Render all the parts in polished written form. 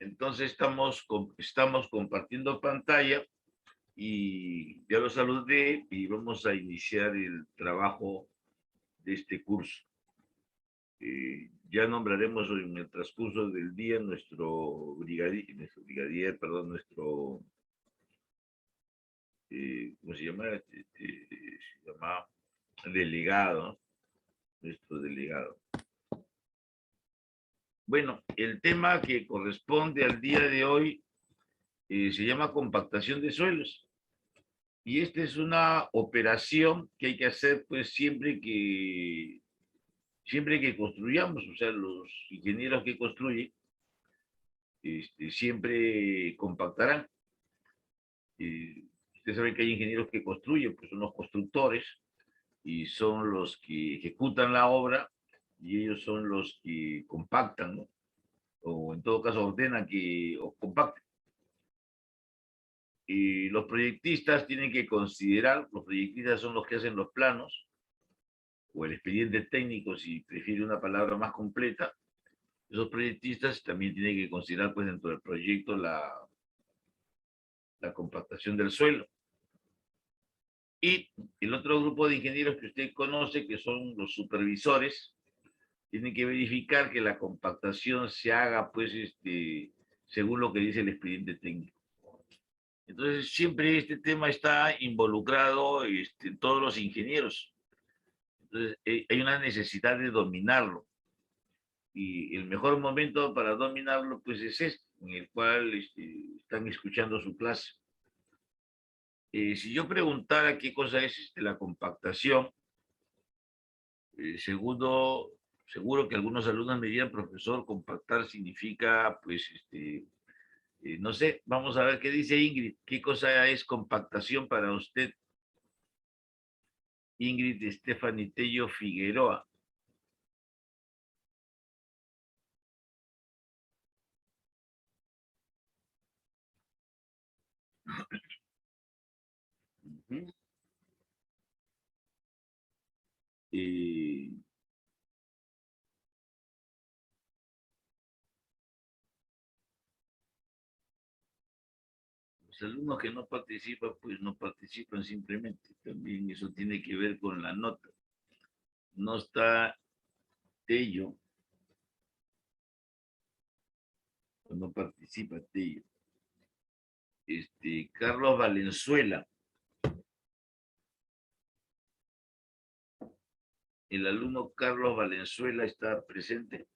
Entonces estamos compartiendo pantalla y ya lo saludé y vamos a iniciar el trabajo de este curso. Ya nombraremos en el transcurso del día ¿cómo se llama? Se llama delegado, ¿no? Nuestro delegado. Bueno, el tema que corresponde al día de hoy se llama compactación de suelos. Y esta es una operación que hay que hacer pues siempre que construyamos, o sea, los ingenieros que construyen siempre compactarán. Ustedes saben que hay ingenieros que construyen, pues son los constructores y son los que ejecutan la obra y ellos son los que compactan, ¿no? O en todo caso ordenan que o compacten. Y los proyectistas tienen que considerar, los proyectistas son los que hacen los planos, o el expediente técnico, si prefiere una palabra más completa. Esos proyectistas también tienen que considerar, pues, dentro del proyecto la compactación del suelo. Y el otro grupo de ingenieros que usted conoce, que son los supervisores, tienen que verificar que la compactación se haga, pues, según lo que dice el expediente técnico. Entonces, siempre este tema está involucrado en todos los ingenieros. Entonces, hay una necesidad de dominarlo. Y el mejor momento para dominarlo, pues, es este, en el cual están escuchando su clase. Si yo preguntara qué cosa es la compactación, seguro que algunos alumnos me dirían, profesor, compactar significa, pues, no sé, vamos a ver qué dice Ingrid. ¿Qué cosa es compactación para usted? Ingrid Stephanie Tello Figueroa. Uh-huh. eh, los alumnos que no participan, pues no participan simplemente. También eso tiene que ver con la nota. No está Tello, no participa Tello. Carlos Valenzuela, el alumno Carlos Valenzuela está presente.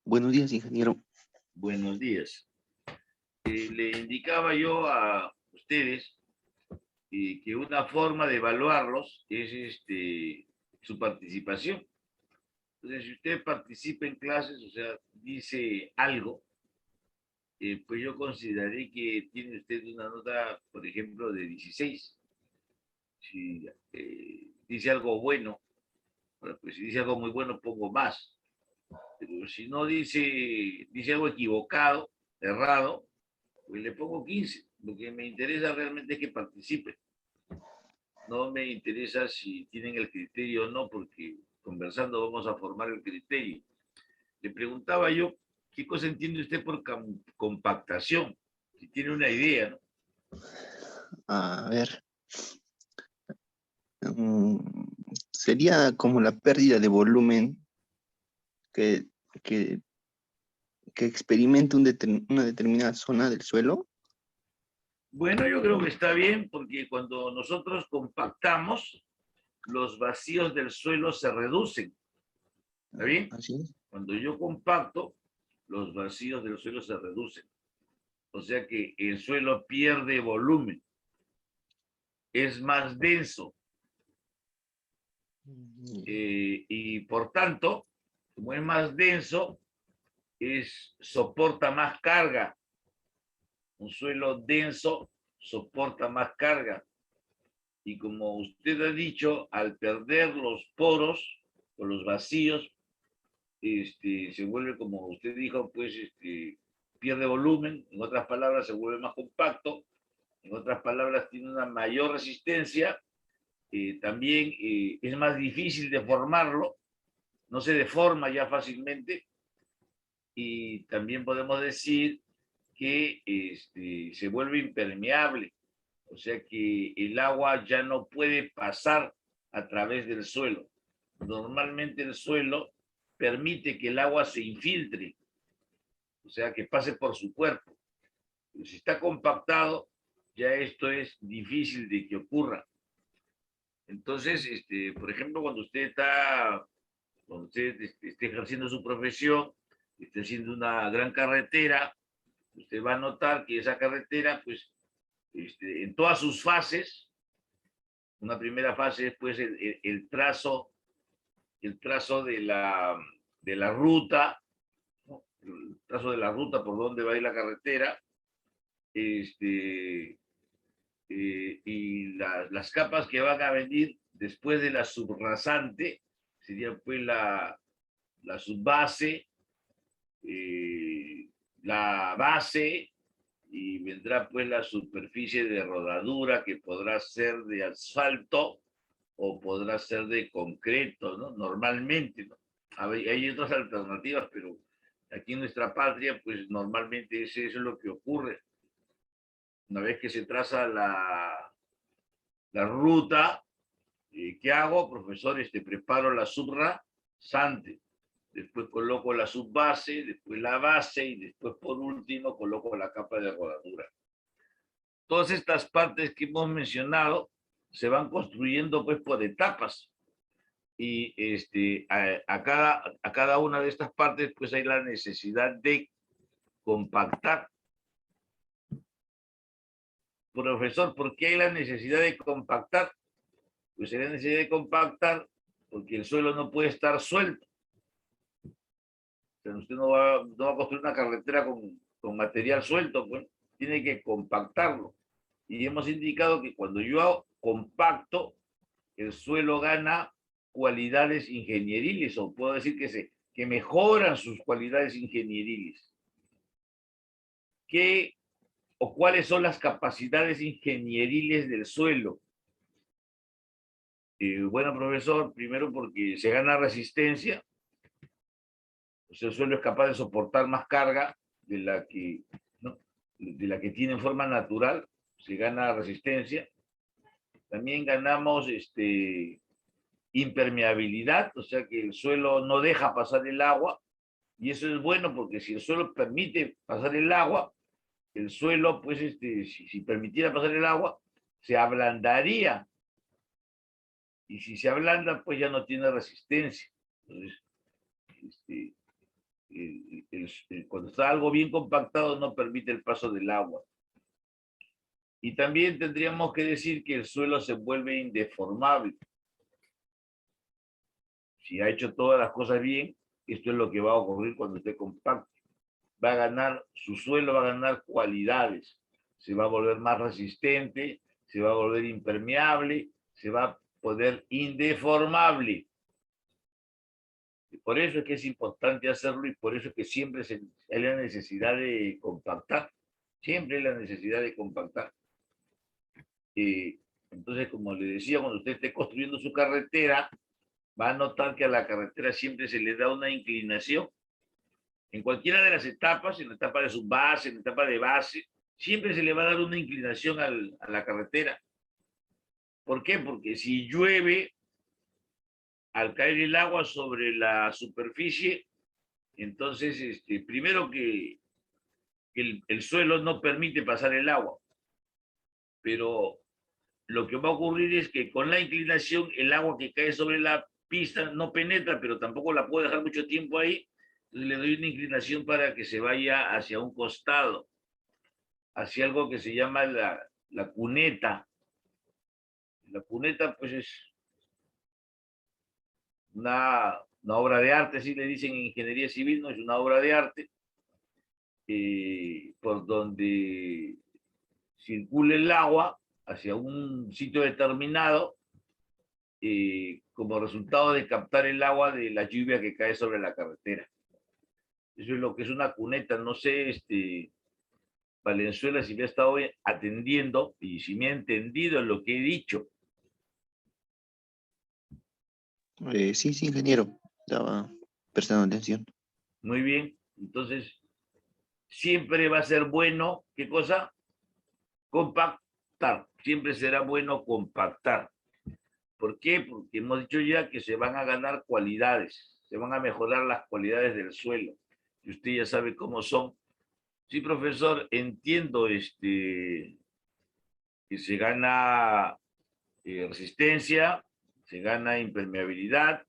Buenos días, ingeniero. Buenos días. Le indicaba yo a ustedes que una forma de evaluarlos es su participación. Entonces, si usted participa en clases, o sea, dice algo, pues yo consideraré que tiene usted una nota, por ejemplo, de 16. Si dice algo bueno, bueno, pues si dice algo muy bueno, pongo más. Pero si no dice algo equivocado, errado, pues le pongo 15. Lo que me interesa realmente es que participe. No me interesa si tienen el criterio o no, porque conversando vamos a formar el criterio. Le preguntaba yo, ¿qué cosa entiende usted por compactación? Si tiene una idea, ¿no? A ver, sería como la pérdida de volumen que, que, que experimenta una determinada zona del suelo. Bueno, yo creo que está bien, porque cuando nosotros compactamos, los vacíos del suelo se reducen. ¿Está bien? Así es. Cuando yo compacto, los vacíos del suelo se reducen. O sea que el suelo pierde volumen, es más denso. Y por tanto, como es más denso, soporta más carga. Un suelo denso soporta más carga. Y como usted ha dicho, al perder los poros o los vacíos, se vuelve, como usted dijo, pues pierde volumen, en otras palabras, se vuelve más compacto, en otras palabras, tiene una mayor resistencia, también es más difícil de formarlo, no se deforma ya fácilmente, y también podemos decir que se vuelve impermeable, o sea que el agua ya no puede pasar a través del suelo. Normalmente el suelo permite que el agua se infiltre, o sea que pase por su cuerpo. Pero si está compactado, ya esto es difícil de que ocurra. Entonces, por ejemplo, cuando usted esté ejerciendo su profesión, esté haciendo una gran carretera, usted va a notar que esa carretera, pues, en todas sus fases, una primera fase es pues el trazo de la ruta, ¿no? El trazo de la ruta por donde va a ir la carretera, y las capas que van a venir después de la subrasante, sería pues la subbase, la base, y vendrá pues la superficie de rodadura que podrá ser de asfalto o podrá ser de concreto, ¿no? Normalmente, ¿no? Hay otras alternativas, pero aquí en nuestra patria, pues normalmente eso es lo que ocurre. Una vez que se traza la ruta, ¿qué hago? Profesor, preparo la subrasante, después coloco la subbase, después la base y después por último coloco la capa de rodadura. Todas estas partes que hemos mencionado se van construyendo pues por etapas y a cada una de estas partes pues hay la necesidad de compactar. Profesor, ¿por qué hay la necesidad de compactar? Pues hay la necesidad de compactar porque el suelo no puede estar suelto. O sea, usted no va a construir una carretera con material suelto, pues tiene que compactarlo. Y hemos indicado que cuando yo compacto, el suelo gana cualidades ingenieriles, o puedo decir que mejoran sus cualidades ingenieriles. ¿Qué o cuáles son las capacidades ingenieriles del suelo? Bueno, profesor, primero porque se gana resistencia, o sea, el suelo es capaz de soportar más carga de la que, ¿no? de la que tiene en forma natural, se gana resistencia. También ganamos impermeabilidad, o sea que el suelo no deja pasar el agua, y eso es bueno porque si el suelo permite pasar el agua, el suelo, pues, si permitiera pasar el agua, se ablandaría, y si se ablanda, pues ya no tiene resistencia. Entonces, este, cuando está algo bien compactado, no permite el paso del agua. Y también tendríamos que decir que el suelo se vuelve indeformable. Si ha hecho todas las cosas bien, esto es lo que va a ocurrir cuando esté compacto. Va a ganar, su suelo va a ganar cualidades. Se va a volver más resistente, se va a volver impermeable, se va a poder indeformable. Y por eso es que es importante hacerlo y por eso es que siempre hay la necesidad de compactar. Siempre hay la necesidad de compactar. Entonces, como le decía, cuando usted esté construyendo su carretera, va a notar que a la carretera siempre se le da una inclinación. En cualquiera de las etapas, en la etapa de subbase, en la etapa de base, siempre se le va a dar una inclinación a la carretera. ¿Por qué? Porque si llueve, al caer el agua sobre la superficie, entonces, primero que el suelo no permite pasar el agua, pero lo que va a ocurrir es que con la inclinación, el agua que cae sobre la pista no penetra, pero tampoco la puedo dejar mucho tiempo ahí, entonces le doy una inclinación para que se vaya hacia un costado, hacia algo que se llama la cuneta. La cuneta, pues, es una obra de arte, así le dicen en ingeniería civil, no es una obra de arte, por donde circula el agua hacia un sitio determinado, como resultado de captar el agua de la lluvia que cae sobre la carretera. Eso es lo que es una cuneta. No sé, Valenzuela, si me ha estado atendiendo y si me ha entendido lo que he dicho. Sí, ingeniero. Estaba prestando atención. Muy bien. Entonces, siempre va a ser bueno, ¿qué cosa? Compactar. Siempre será bueno compactar. ¿Por qué? Porque hemos dicho ya que se van a ganar cualidades, se van a mejorar las cualidades del suelo. Y usted ya sabe cómo son. Sí, profesor, entiendo que se gana resistencia, se gana impermeabilidad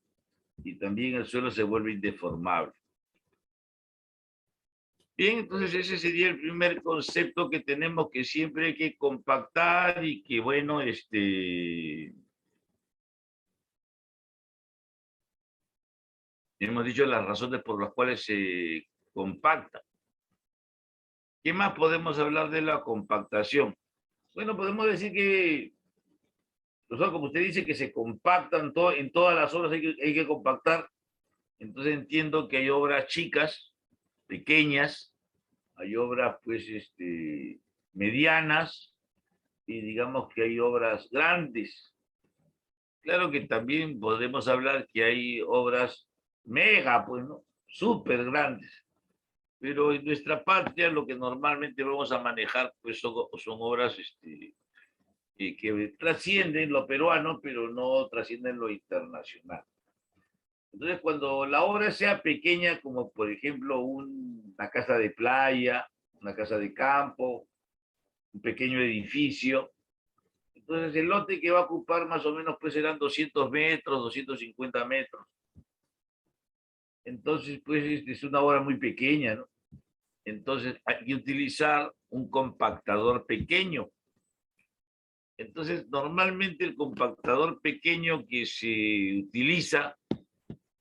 y también el suelo se vuelve indeformable. Bien, entonces ese sería el primer concepto que tenemos, que siempre hay que compactar y que, bueno, hemos dicho las razones por las cuales se compacta. ¿Qué más podemos hablar de la compactación? Bueno, podemos decir que, como usted dice, que se compactan en todas las obras, hay que compactar. Entonces entiendo que hay obras chicas, pequeñas, hay obras, pues, medianas, y digamos que hay obras grandes. Claro que también podemos hablar que hay obras mega, pues, ¿no? Súper grandes. Pero en nuestra patria lo que normalmente vamos a manejar, pues, son obras que trascienden lo peruano, pero no trascienden lo internacional. Entonces, cuando la obra sea pequeña, como por ejemplo una casa de playa, una casa de campo, un pequeño edificio, entonces el lote que va a ocupar más o menos pues serán 200 metros, 250 metros. Entonces, pues es una obra muy pequeña, ¿no? Entonces hay que utilizar un compactador pequeño. Entonces, normalmente el compactador pequeño que se utiliza,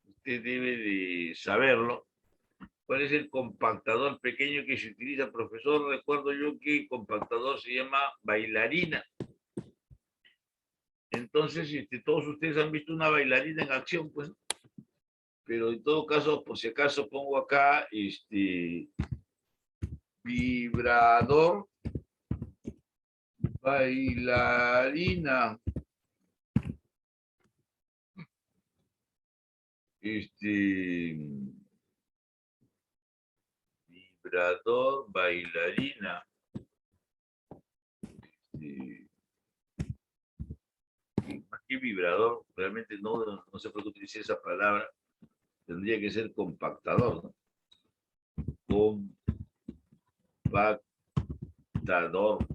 usted debe de saberlo. ¿Cuál es el compactador pequeño que se utiliza, profesor? Recuerdo yo que el compactador se llama bailarina. Entonces, todos ustedes han visto una bailarina en acción, pues, pero en todo caso, por si acaso, pongo acá vibrador, bailarina, vibrador, bailarina, más que vibrador, realmente no sé por qué utilicé esa palabra, tendría que ser compactador, ¿no? Compactador.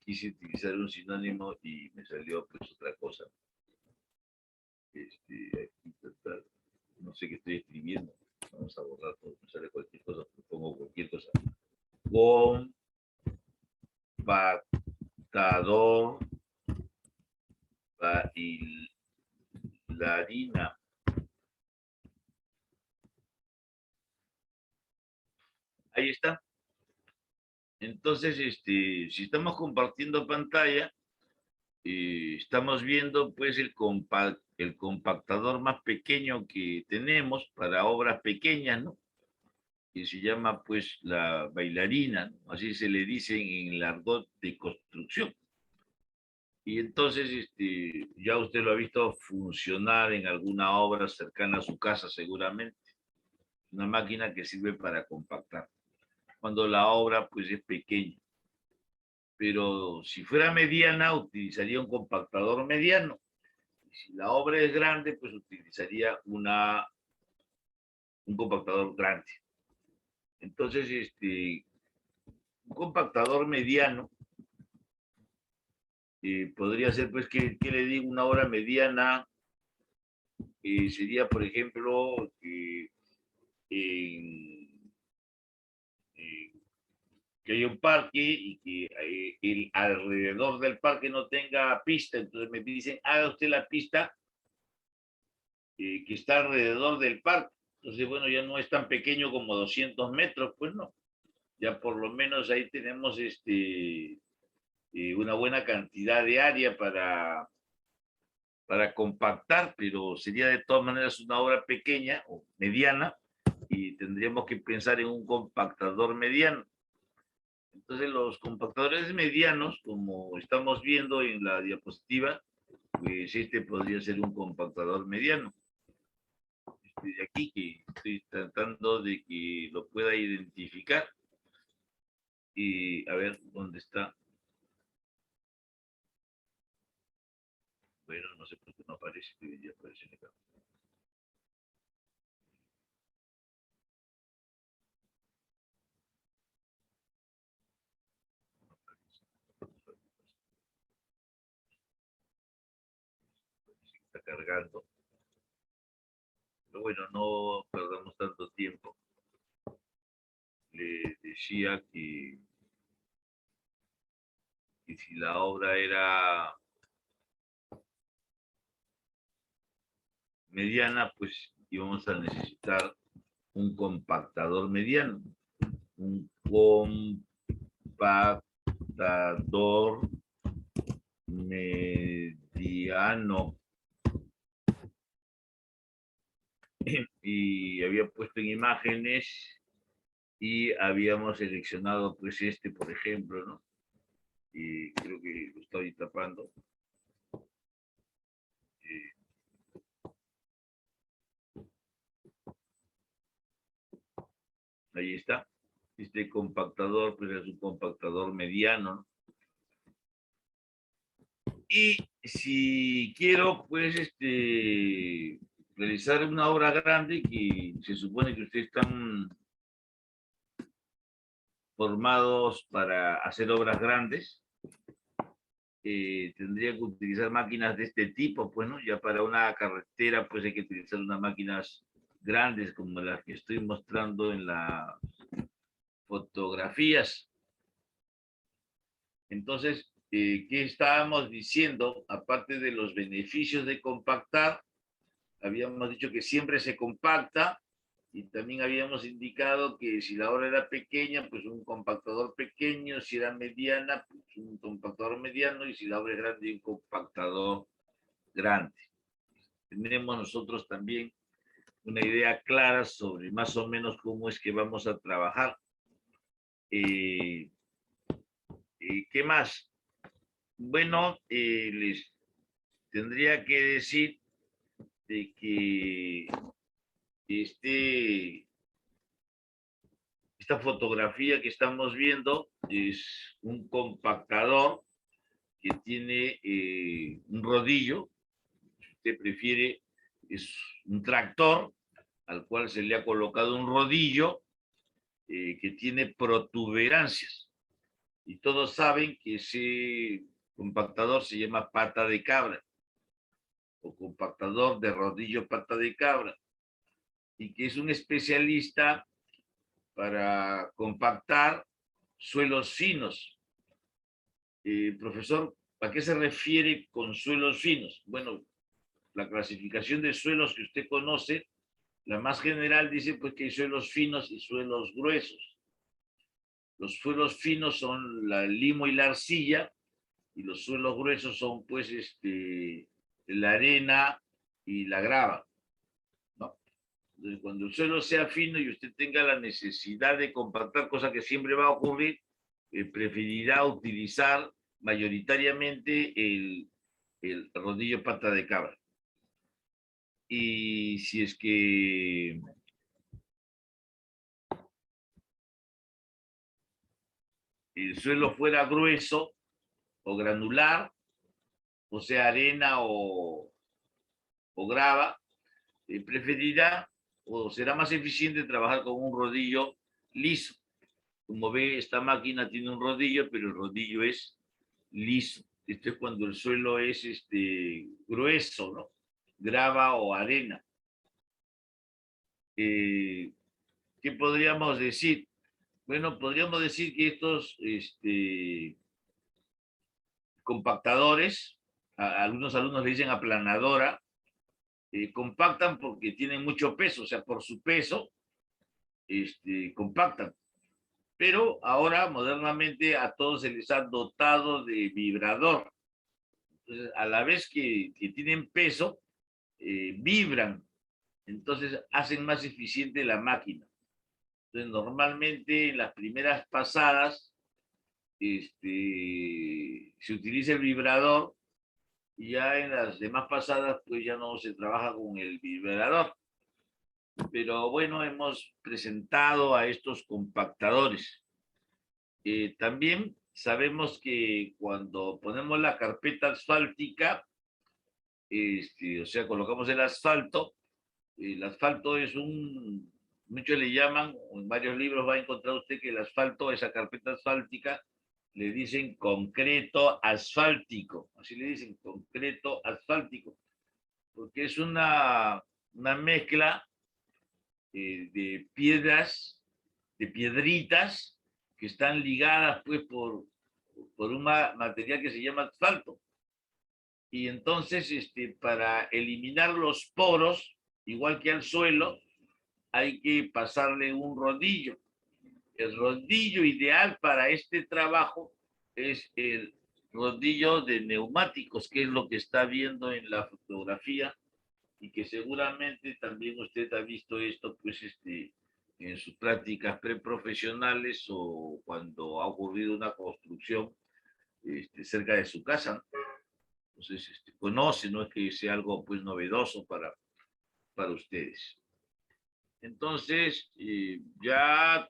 Quise utilizar un sinónimo y me salió pues otra cosa. Aquí tratar, no sé qué estoy escribiendo. Vamos a borrar todo, me sale cualquier cosa, pongo cualquier cosa. Compactador, bailarina. Ahí está. Entonces, si estamos compartiendo pantalla, estamos viendo pues el compactador más pequeño que tenemos para obras pequeñas, ¿no? Que se llama pues la bailarina, ¿no? Así se le dice en el argot de construcción. Y entonces ya usted lo ha visto funcionar en alguna obra cercana a su casa seguramente. Una máquina que sirve para compactar, cuando la obra pues es pequeña. Pero si fuera mediana, utilizaría un compactador mediano. Y si la obra es grande, pues utilizaría un compactador grande. Entonces, un compactador mediano podría ser, pues, ¿qué le digo? Una obra mediana sería, por ejemplo, que haya un parque y que alrededor del parque no tenga pista. Entonces me dicen, haga usted la pista que está alrededor del parque. Entonces, bueno, ya no es tan pequeño como 200 metros, pues no. Ya por lo menos ahí tenemos una buena cantidad de área para compactar, pero sería de todas maneras una obra pequeña o mediana y tendríamos que pensar en un compactador mediano. Entonces los compactadores medianos, como estamos viendo en la diapositiva, pues podría ser un compactador mediano. de aquí que estoy tratando de que lo pueda identificar. Y a ver dónde está. Bueno, no sé por qué no aparece, debería aparecer acá. Está cargando. Pero bueno, no perdamos tanto tiempo. Le decía que si la obra era mediana, pues íbamos a necesitar un compactador mediano. Un compactador mediano. Y había puesto en imágenes y habíamos seleccionado pues este, por ejemplo, ¿no? Y creo que lo estoy tapando. Eh, ahí está. Este compactador pues es un compactador mediano, ¿no? Y si quiero pues realizar una obra grande que se supone que ustedes están formados para hacer obras grandes, tendría que utilizar máquinas de este tipo, pues, ¿no? Ya para una carretera, pues hay que utilizar unas máquinas grandes como las que estoy mostrando en las fotografías. Entonces, ¿qué estábamos diciendo? Aparte de los beneficios de compactar, habíamos dicho que siempre se compacta y también habíamos indicado que si la obra era pequeña, pues un compactador pequeño, si era mediana, pues un compactador mediano y si la obra es grande, un compactador grande. Tenemos nosotros también una idea clara sobre más o menos cómo es que vamos a trabajar. ¿Qué más? Bueno, les tendría que decir de que esta fotografía que estamos viendo es un compactador que tiene un rodillo, si usted prefiere, es un tractor al cual se le ha colocado un rodillo que tiene protuberancias. Y todos saben que ese compactador se llama pata de cabra o compactador de rodillo pata de cabra y que es un especialista para compactar suelos finos. Profesor, ¿a qué se refiere con suelos finos? Bueno, la clasificación de suelos que usted conoce, la más general dice pues que hay suelos finos y suelos gruesos. Los suelos finos son el limo y la arcilla, y los suelos gruesos son pues la arena y la grava, ¿no? Entonces, cuando el suelo sea fino y usted tenga la necesidad de compactar, cosa que siempre va a ocurrir, preferirá utilizar mayoritariamente el rodillo pata de cabra. Y si es que el suelo fuera grueso o granular, o sea, arena o grava, preferirá o será más eficiente trabajar con un rodillo liso. Como ve, esta máquina tiene un rodillo, pero el rodillo es liso. Esto es cuando el suelo es grueso, ¿no? Grava o arena. ¿Qué podríamos decir? Bueno, podríamos decir que estos compactadores, algunos alumnos le dicen aplanadora, compactan porque tienen mucho peso, o sea, por su peso, compactan. Pero ahora, modernamente, a todos se les ha dotado de vibrador. Entonces, a la vez que tienen peso, vibran. Entonces, hacen más eficiente la máquina. Entonces, normalmente, en las primeras pasadas, se utiliza el vibrador y ya en las demás pasadas, pues ya no se trabaja con el vibrador. pero bueno, hemos presentado a estos compactadores. También sabemos que cuando ponemos la carpeta asfáltica, o sea, colocamos el asfalto es muchos le llaman, o en varios libros va a encontrar usted que el asfalto, esa carpeta asfáltica, le dicen concreto asfáltico, así le dicen, concreto asfáltico, porque es una mezcla de piedras, de piedritas que están ligadas pues por un material que se llama asfalto. Y entonces, para eliminar los poros, igual que al suelo, hay que pasarle un rodillo. El rodillo ideal para este trabajo es el rodillo de neumáticos, que es lo que está viendo en la fotografía y que seguramente también usted ha visto esto, pues, en sus prácticas preprofesionales o cuando ha ocurrido una construcción cerca de su casa. Entonces, conoce, no es que sea algo pues novedoso para ustedes. Entonces, ya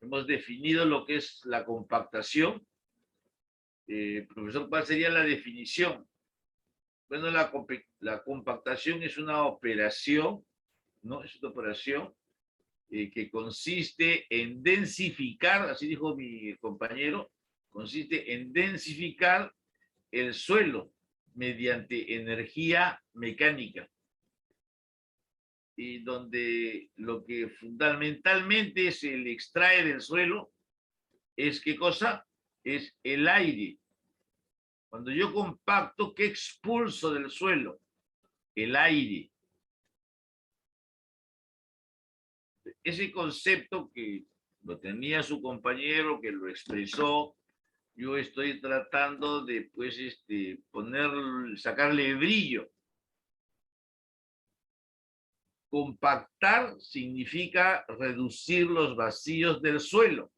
hemos definido lo que es la compactación. Profesor, ¿cuál sería la definición? Bueno, la compactación es una operación, ¿no? Es una operación que consiste en densificar, así dijo mi compañero, consiste en densificar el suelo mediante energía mecánica. Y donde lo que fundamentalmente se le extrae del suelo es ¿qué cosa? Es el aire. Cuando yo compacto, ¿qué expulso del suelo? El aire. Ese concepto que lo tenía su compañero, que lo expresó, yo estoy tratando de, pues, sacarle brillo. Compactar significa reducir los vacíos del suelo.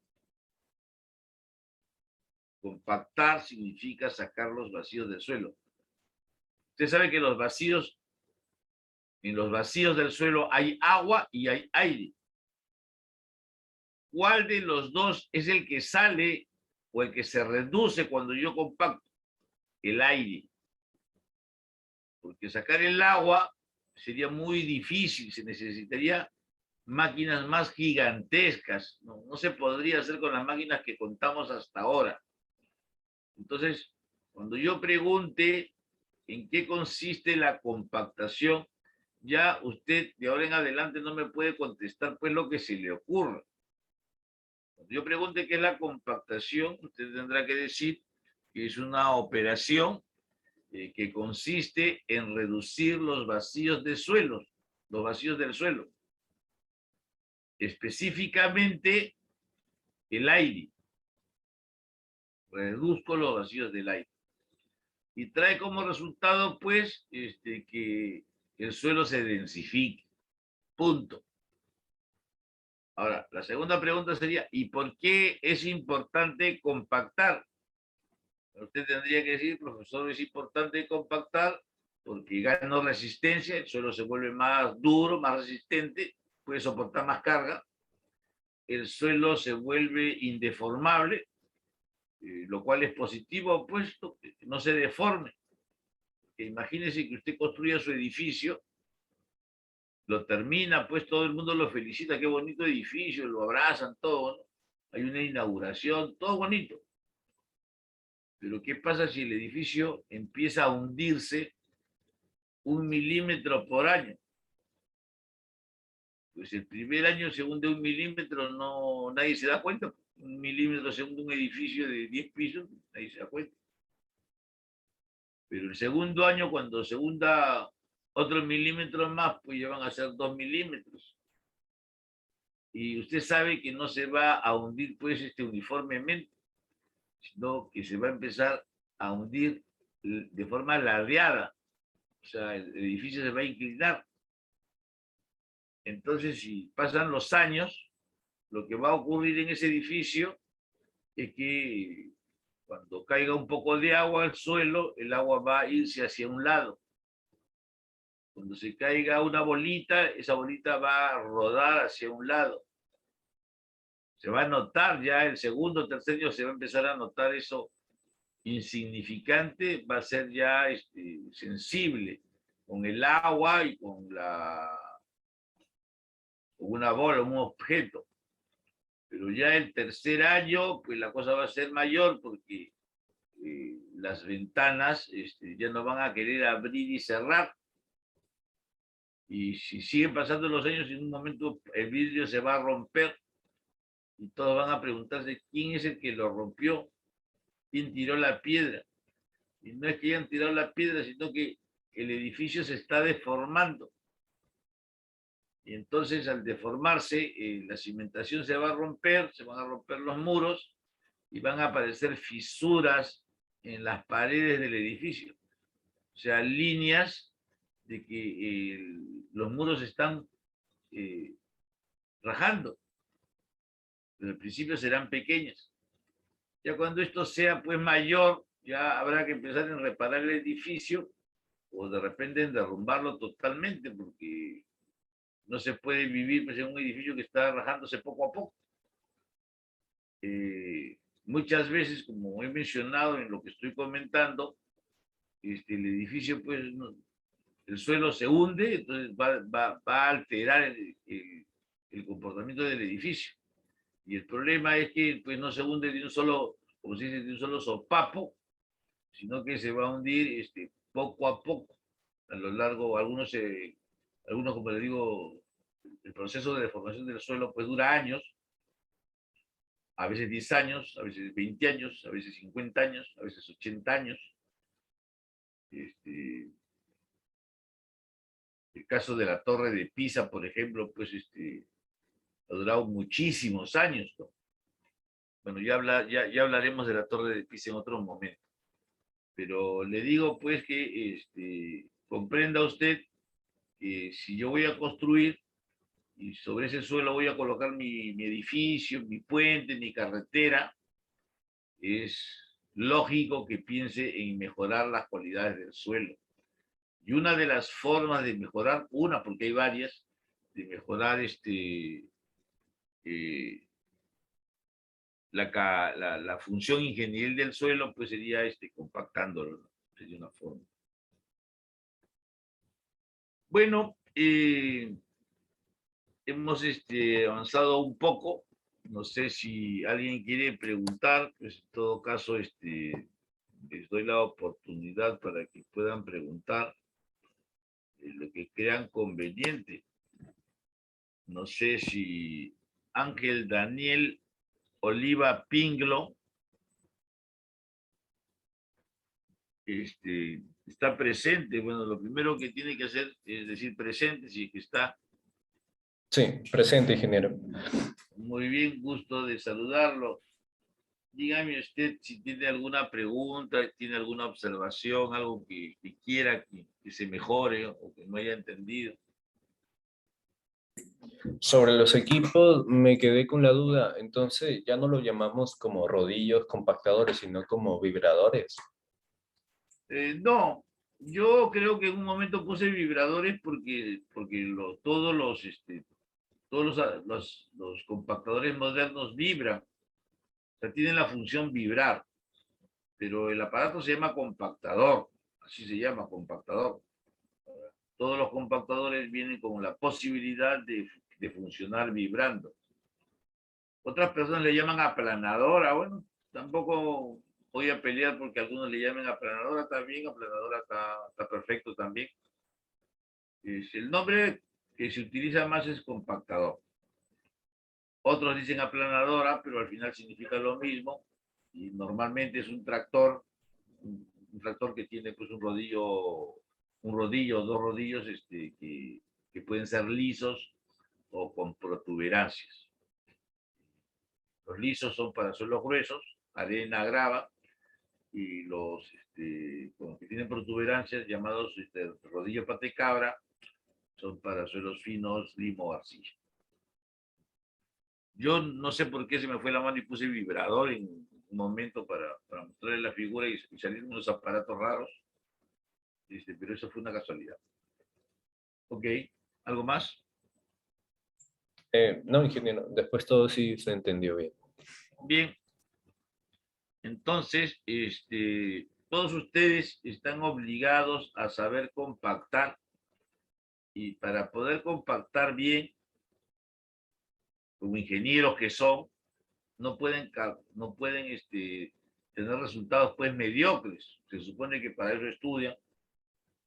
Compactar significa sacar los vacíos del suelo. Usted sabe que en los vacíos del suelo hay agua y hay aire. ¿Cuál de los dos es el que sale o el que se reduce cuando yo compacto? El aire. Porque sacar el agua sería muy difícil, se necesitaría máquinas más gigantescas. No se podría hacer con las máquinas que contamos hasta ahora. Entonces, cuando yo pregunte en qué consiste la compactación, ya usted de ahora en adelante no me puede contestar pues lo que se le ocurra. Cuando yo pregunte qué es la compactación, usted tendrá que decir que es una operación que consiste en reducir los vacíos de suelos, los vacíos del suelo. Específicamente el aire. Reduzco los vacíos del aire. Y trae como resultado, pues, que el suelo se densifique. Punto. Ahora, la segunda pregunta sería, ¿y por qué es importante compactar? Usted tendría que decir, profesor, es importante compactar porque gana resistencia, el suelo se vuelve más duro, más resistente, puede soportar más carga, el suelo se vuelve indeformable, lo cual es positivo, puesto que no se deforme. Imagínese que usted construya su edificio, lo termina, pues todo el mundo lo felicita, qué bonito edificio, lo abrazan, todo, ¿no? Hay una inauguración, todo bonito. Pero ¿qué pasa si el edificio empieza a hundirse 1 milímetro por año? Pues el primer año se hunde 1 milímetro, no, nadie se da cuenta. 1 milímetro se hunde un edificio de 10 pisos, nadie se da cuenta. Pero el segundo año, cuando se hunda otros milímetros más, pues ya van a ser 2 milímetros. Y usted sabe que no se va a hundir pues uniformemente, sino que se va a empezar a hundir de forma ladeada. O sea, el edificio se va a inclinar. Entonces, si pasan los años, lo que va a ocurrir en ese edificio es que cuando caiga un poco de agua al suelo, el agua va a irse hacia un lado. Cuando se caiga una bolita, esa bolita va a rodar hacia un lado. Se va a notar ya el segundo, tercer año, se va a empezar a notar eso insignificante, va a ser ya sensible con el agua y con una bola, un objeto. Pero ya el tercer año, pues la cosa va a ser mayor porque las ventanas ya no van a querer abrir y cerrar. Y si siguen pasando los años, en un momento el vidrio se va a romper y todos van a preguntarse quién es el que lo rompió, quién tiró la piedra. Y no es que hayan tirado la piedra, sino que el edificio se está deformando. Y entonces al deformarse, la cimentación se va a romper, se van a romper los muros y van a aparecer fisuras en las paredes del edificio. O sea, líneas de que los muros están rajando. Pero al principio serán pequeñas. Ya cuando esto sea pues mayor, ya habrá que empezar en reparar el edificio o de repente en derrumbarlo totalmente, porque no se puede vivir pues, en un edificio que está rajándose poco a poco. Muchas veces, como he mencionado en lo que estoy comentando, el edificio, pues, el suelo se hunde, entonces va a alterar el comportamiento del edificio. Y el problema es que pues, no se hunde de un solo, como se dice, de un solo sopapo, sino que se va a hundir poco a poco, a lo largo, algunos, como le digo, el proceso de deformación del suelo pues dura años, a veces 10 años, a veces 20 años, a veces 50 años, a veces 80 años. El caso de la Torre de Pisa, por ejemplo, pues ha durado muchísimos años, ¿no? Bueno, ya hablaremos de la Torre de Pisa en otro momento. Pero le digo pues que comprenda usted que si yo voy a construir y sobre ese suelo voy a colocar mi edificio, mi puente, mi carretera, es lógico que piense en mejorar las cualidades del suelo. Y una de las formas de mejorar, porque hay varias, de mejorar la función ingenieril del suelo, pues sería compactándolo, ¿no? Sería una forma. Bueno, hemos avanzado un poco. No sé si alguien quiere preguntar, pues en todo caso les doy la oportunidad para que puedan preguntar lo que crean conveniente. No sé si Ángel Daniel Oliva Pinglo está presente. Bueno, lo primero que tiene que hacer es decir presente, si es que está. Sí, presente, ingeniero. Muy bien, gusto de saludarlo. Dígame usted si tiene alguna pregunta, tiene alguna observación, algo que quiera que se mejore o que no haya entendido. Sobre los equipos me quedé con la duda, entonces ya no lo llamamos como rodillos compactadores, sino como vibradores. No, yo creo que en un momento puse vibradores porque todos los compactadores modernos vibran, o sea, tienen la función vibrar, pero el aparato se llama compactador, así se llama, compactador. Todos los compactadores vienen con la posibilidad de funcionar vibrando. Otras personas le llaman aplanadora, bueno, tampoco voy a pelear porque algunos le llamen aplanadora también, aplanadora está perfecto también. El nombre que se utiliza más es compactador. Otros dicen aplanadora, pero al final significa lo mismo y normalmente es un tractor, un tractor que tiene pues un rodillo o dos rodillos que pueden ser lisos o con protuberancias. Los lisos son para suelos gruesos, arena, grava, y los que tienen protuberancias, llamados rodillo patecabra, son para suelos finos, limo o arcilla. Yo no sé por qué se me fue la mano y puse vibrador en un momento para mostrarle la figura y salir unos aparatos raros, pero eso fue una casualidad. Ok, ¿algo más? No, ingeniero, después todo sí se entendió bien. Bien, entonces, todos ustedes están obligados a saber compactar y para poder compactar bien, como ingenieros que son, no pueden tener resultados pues mediocres. Se supone que para eso estudian,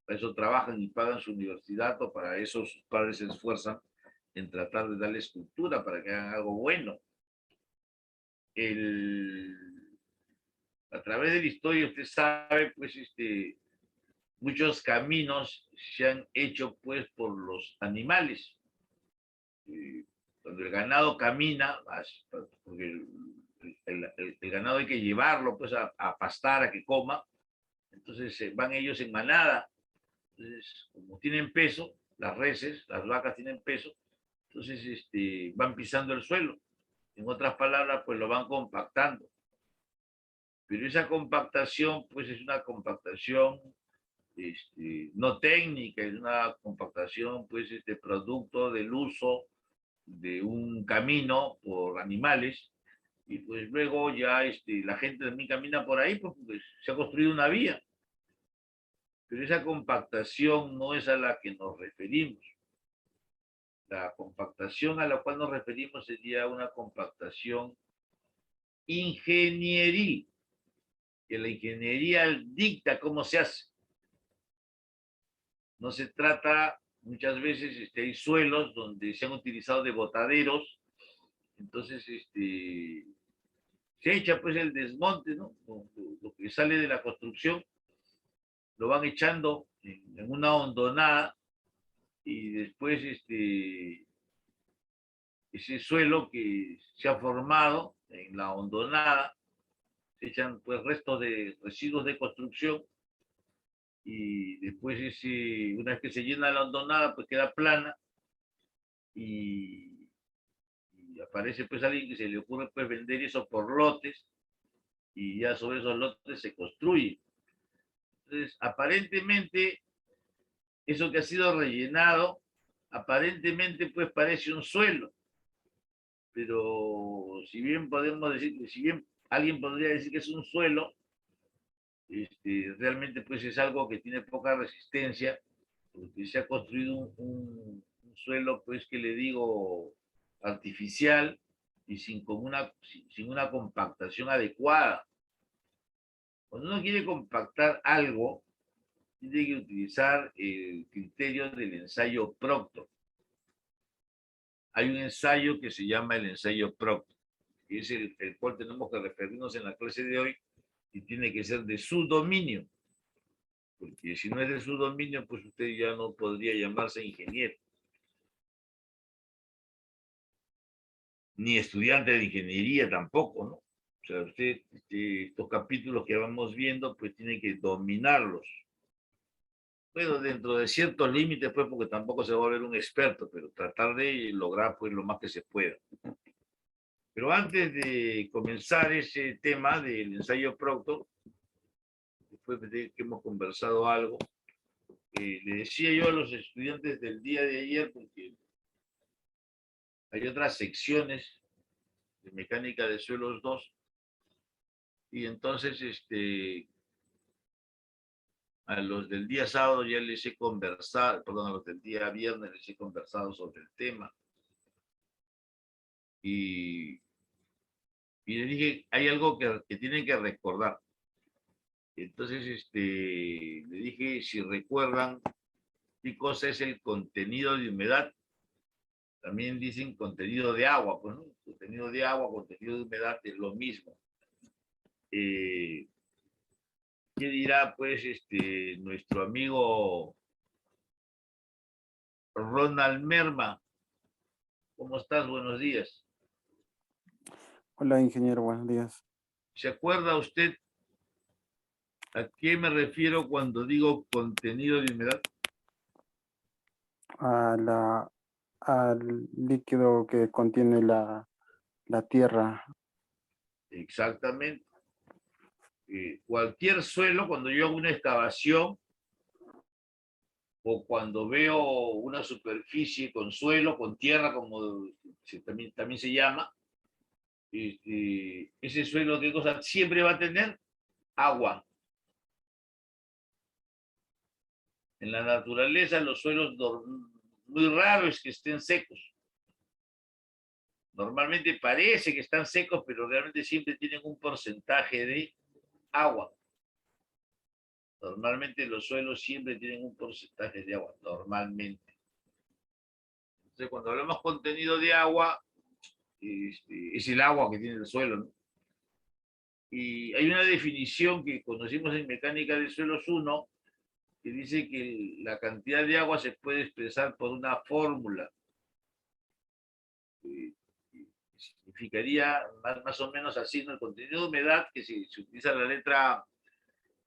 para eso trabajan y pagan su universidad, o para eso sus padres se esfuerzan en tratar de darles cultura para que hagan algo bueno. A través de la historia, usted sabe, pues, muchos caminos se han hecho, pues, por los animales. Cuando el ganado camina, porque el ganado hay que llevarlo, pues, a pastar, a que coma, entonces van ellos en manada. Entonces, como tienen peso, las reses, las vacas tienen peso, entonces van pisando el suelo. En otras palabras, pues lo van compactando. Pero esa compactación, pues es una compactación no técnica, es una compactación, pues, producto del uso de un camino por animales, y pues luego ya la gente también camina por ahí, pues se ha construido una vía. Pero esa compactación no es a la que nos referimos. La compactación a la cual nos referimos sería una compactación ingenieril, que la ingeniería dicta cómo se hace. No se trata, muchas veces hay suelos donde se han utilizado de botaderos, entonces se echa pues el desmonte, ¿no? Lo que sale de la construcción lo van echando en una hondonada, y después ese suelo que se ha formado en la hondonada, se echan pues restos de residuos de construcción, y después una vez que se llena la hondonada, pues queda plana, y, y aparece pues alguien que se le ocurre pues vender eso por lotes, y ya sobre esos lotes se construye. Entonces, aparentemente, eso que ha sido rellenado, aparentemente pues parece un suelo, pero si bien podemos decir, si bien alguien podría decir que es un suelo, realmente pues es algo que tiene poca resistencia, porque se ha construido un suelo, pues, que le digo, artificial, y sin una compactación adecuada. Cuando uno quiere compactar algo, tiene que utilizar el criterio del ensayo Proctor. Hay un ensayo que se llama el ensayo Proctor, que es el cual tenemos que referirnos en la clase de hoy, y tiene que ser de su dominio, porque si no es de su dominio, pues usted ya no podría llamarse ingeniero, ni estudiante de ingeniería tampoco, ¿no? O sea, usted, estos capítulos que vamos viendo, pues tiene que dominarlos. Bueno, dentro de ciertos límites, pues, porque tampoco se va a volver un experto, pero tratar de lograr, pues, lo más que se pueda. Pero antes de comenzar ese tema del ensayo Proctor, después de que hemos conversado algo, le decía yo a los estudiantes del día de ayer, porque hay otras secciones de mecánica de suelos 2, y entonces a los del día sábado ya les he conversado, perdón, a los del día viernes les he conversado sobre el tema, y, y les dije, hay algo que tienen que recordar. Entonces le dije si recuerdan qué cosa es el contenido de humedad. También dicen contenido de agua, pues, ¿no? Contenido de agua, contenido de humedad es lo mismo. ¿Qué dirá, pues, nuestro amigo Ronald Merma? ¿Cómo estás? Buenos días. Hola, ingeniero, buenos días. ¿Se acuerda usted a qué me refiero cuando digo contenido de humedad? Al líquido que contiene la tierra. Exactamente. Cualquier suelo, cuando yo hago una excavación, o cuando veo una superficie con suelo, con tierra, como también se llama, ese suelo, ¿qué cosa? Siempre va a tener agua. En la naturaleza los suelos muy raro es que estén secos. Normalmente parece que están secos, pero realmente siempre tienen un porcentaje de agua. Normalmente los suelos siempre tienen un porcentaje de agua, normalmente. Entonces, cuando hablamos contenido de agua, es el agua que tiene el suelo, ¿no? Y hay una definición que conocimos en Mecánica de Suelos 1, que dice que la cantidad de agua se puede expresar por una fórmula. Significaría más o menos así, ¿no? El contenido de humedad, que se utiliza la letra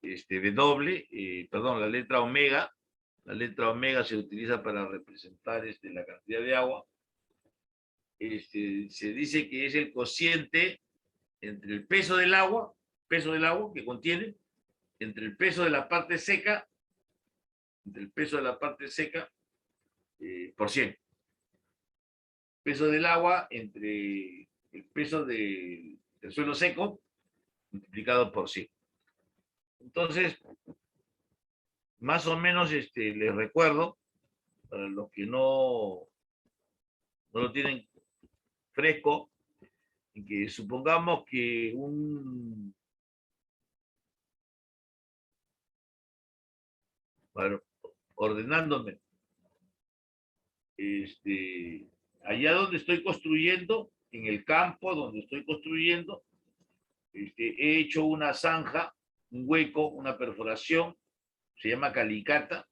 la letra omega. La letra omega se utiliza para representar la cantidad de agua. Se dice que es el cociente entre el peso del agua que contiene, entre el peso de la parte seca, por 100. Peso del agua entre el peso del suelo seco multiplicado por 100. Entonces, más o menos les recuerdo, para los que no lo tienen fresco, que supongamos que ordenándome, allá donde estoy construyendo, en el campo donde estoy construyendo, he hecho una zanja, un hueco, una perforación, se llama calicata,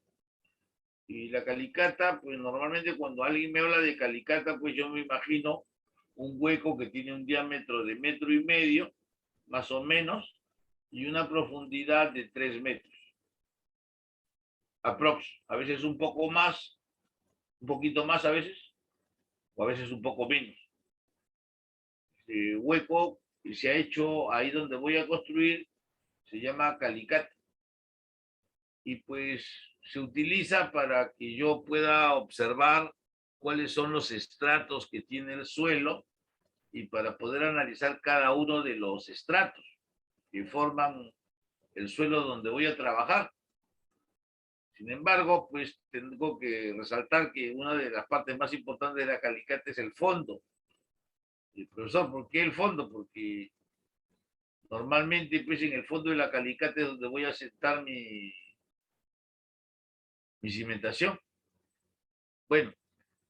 y la calicata, pues normalmente cuando alguien me habla de calicata, pues yo me imagino un hueco que tiene un diámetro de 1,5 metros, más o menos, y una profundidad de 3 metros. Aprox, a veces un poco más, un poquito más a veces, o a veces un poco menos. Hueco que se ha hecho ahí donde voy a construir se llama calicata. Y pues se utiliza para que yo pueda observar cuáles son los estratos que tiene el suelo y para poder analizar cada uno de los estratos que forman el suelo donde voy a trabajar. Sin embargo, pues tengo que resaltar que una de las partes más importantes de la calicata es el fondo. Y profesor, ¿por qué el fondo? Porque normalmente, pues en el fondo de la calicata es donde voy a sentar mi cimentación. Bueno,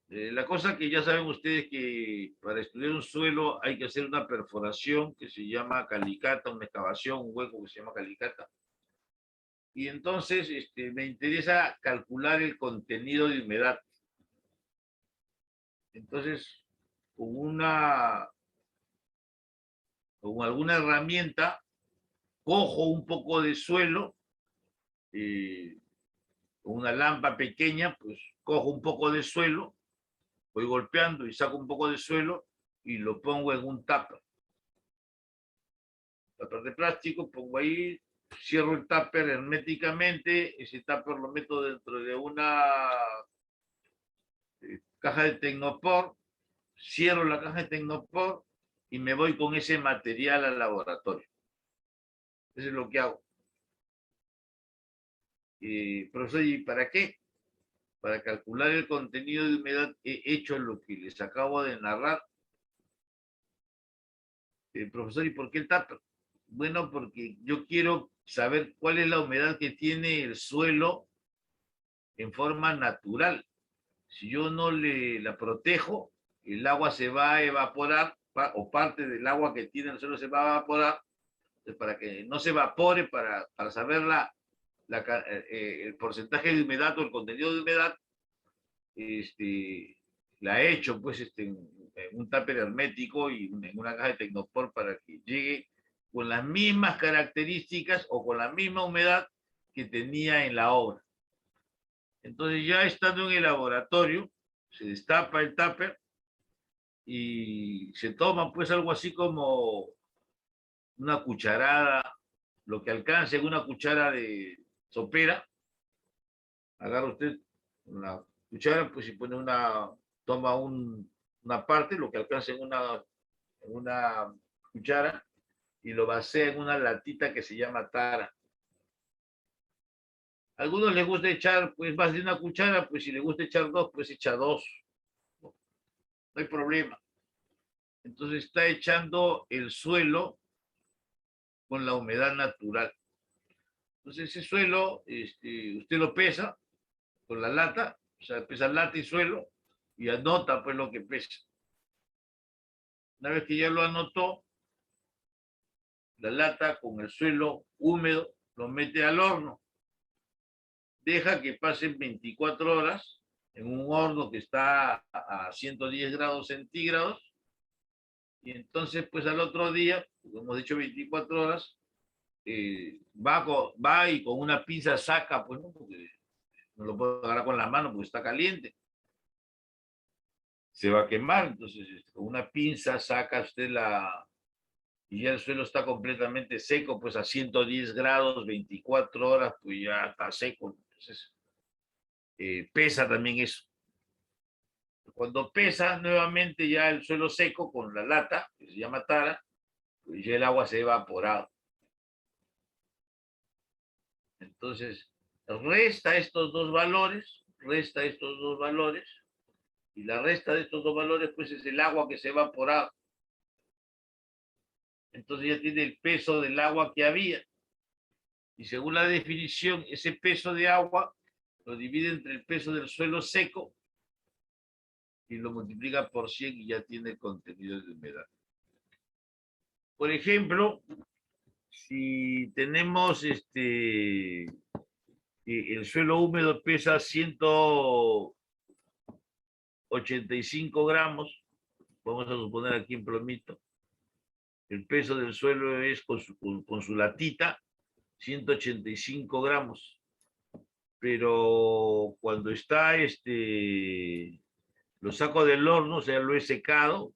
la cosa que ya saben ustedes que para estudiar un suelo hay que hacer una perforación que se llama calicata, una excavación, un hueco que se llama calicata. Y entonces me interesa calcular el contenido de humedad. Entonces, con alguna herramienta, cojo un poco de suelo, con una lámpara pequeña, pues cojo un poco de suelo, voy golpeando y saco un poco de suelo y lo pongo en un tupper. Tupper de plástico, pongo ahí, cierro el tupper herméticamente, ese tupper lo meto dentro de una caja de Tecnopor, cierro la caja de Tecnopor y me voy con ese material al laboratorio. Eso es lo que hago. Profesor, ¿y para qué? Para calcular el contenido de humedad he hecho lo que les acabo de narrar. Profesor, ¿y por qué el tupper? Bueno, porque yo quiero saber cuál es la humedad que tiene el suelo en forma natural. Si yo no la protejo, el agua se va a evaporar, o parte del agua que tiene el suelo se va a evaporar. Entonces, para que no se evapore, para saber el porcentaje de humedad o el contenido de humedad, la he hecho pues en un tupper hermético y en una caja de Tecnopor para que llegue con las mismas características o con la misma humedad que tenía en la obra. Entonces, ya estando en el laboratorio, se destapa el tupper y se toma pues algo así como una cucharada, lo que alcance una cuchara de sopera. Agarra usted la cuchara, pues si pone toma una parte, lo que alcanza en una cuchara, y lo vacía en una latita que se llama tara. A algunos les gusta echar pues más de una cuchara, pues si les gusta echar dos, pues echa dos. No hay problema. Entonces está echando el suelo con la humedad natural. Entonces ese suelo, usted lo pesa con la lata, o sea, pesa lata y suelo, y anota pues lo que pesa. Una vez que ya lo anotó, la lata con el suelo húmedo lo mete al horno. Deja que pasen 24 horas en un horno que está a 110 grados centígrados, y entonces pues al otro día, como hemos dicho 24 horas, va y con una pinza saca, pues no, porque no lo puede agarrar con la mano porque está caliente, se va a quemar. Entonces con una pinza saca usted y ya el suelo está completamente seco, pues a 110 grados, 24 horas, pues ya está seco. Entonces pesa también eso. Cuando pesa nuevamente ya el suelo seco con la lata, que se llama tara, pues ya el agua se ha evaporado. Entonces, resta estos dos valores, y la resta de estos dos valores, pues es el agua que se ha evaporado. Entonces ya tiene el peso del agua que había. Y según la definición, ese peso de agua lo divide entre el peso del suelo seco y lo multiplica por 100 y ya tiene el contenido de humedad. Por ejemplo, si tenemos el suelo húmedo pesa 185 gramos, vamos a suponer aquí en plomito, el peso del suelo es con su latita 185 gramos, pero cuando está lo saco del horno, o sea, lo he secado,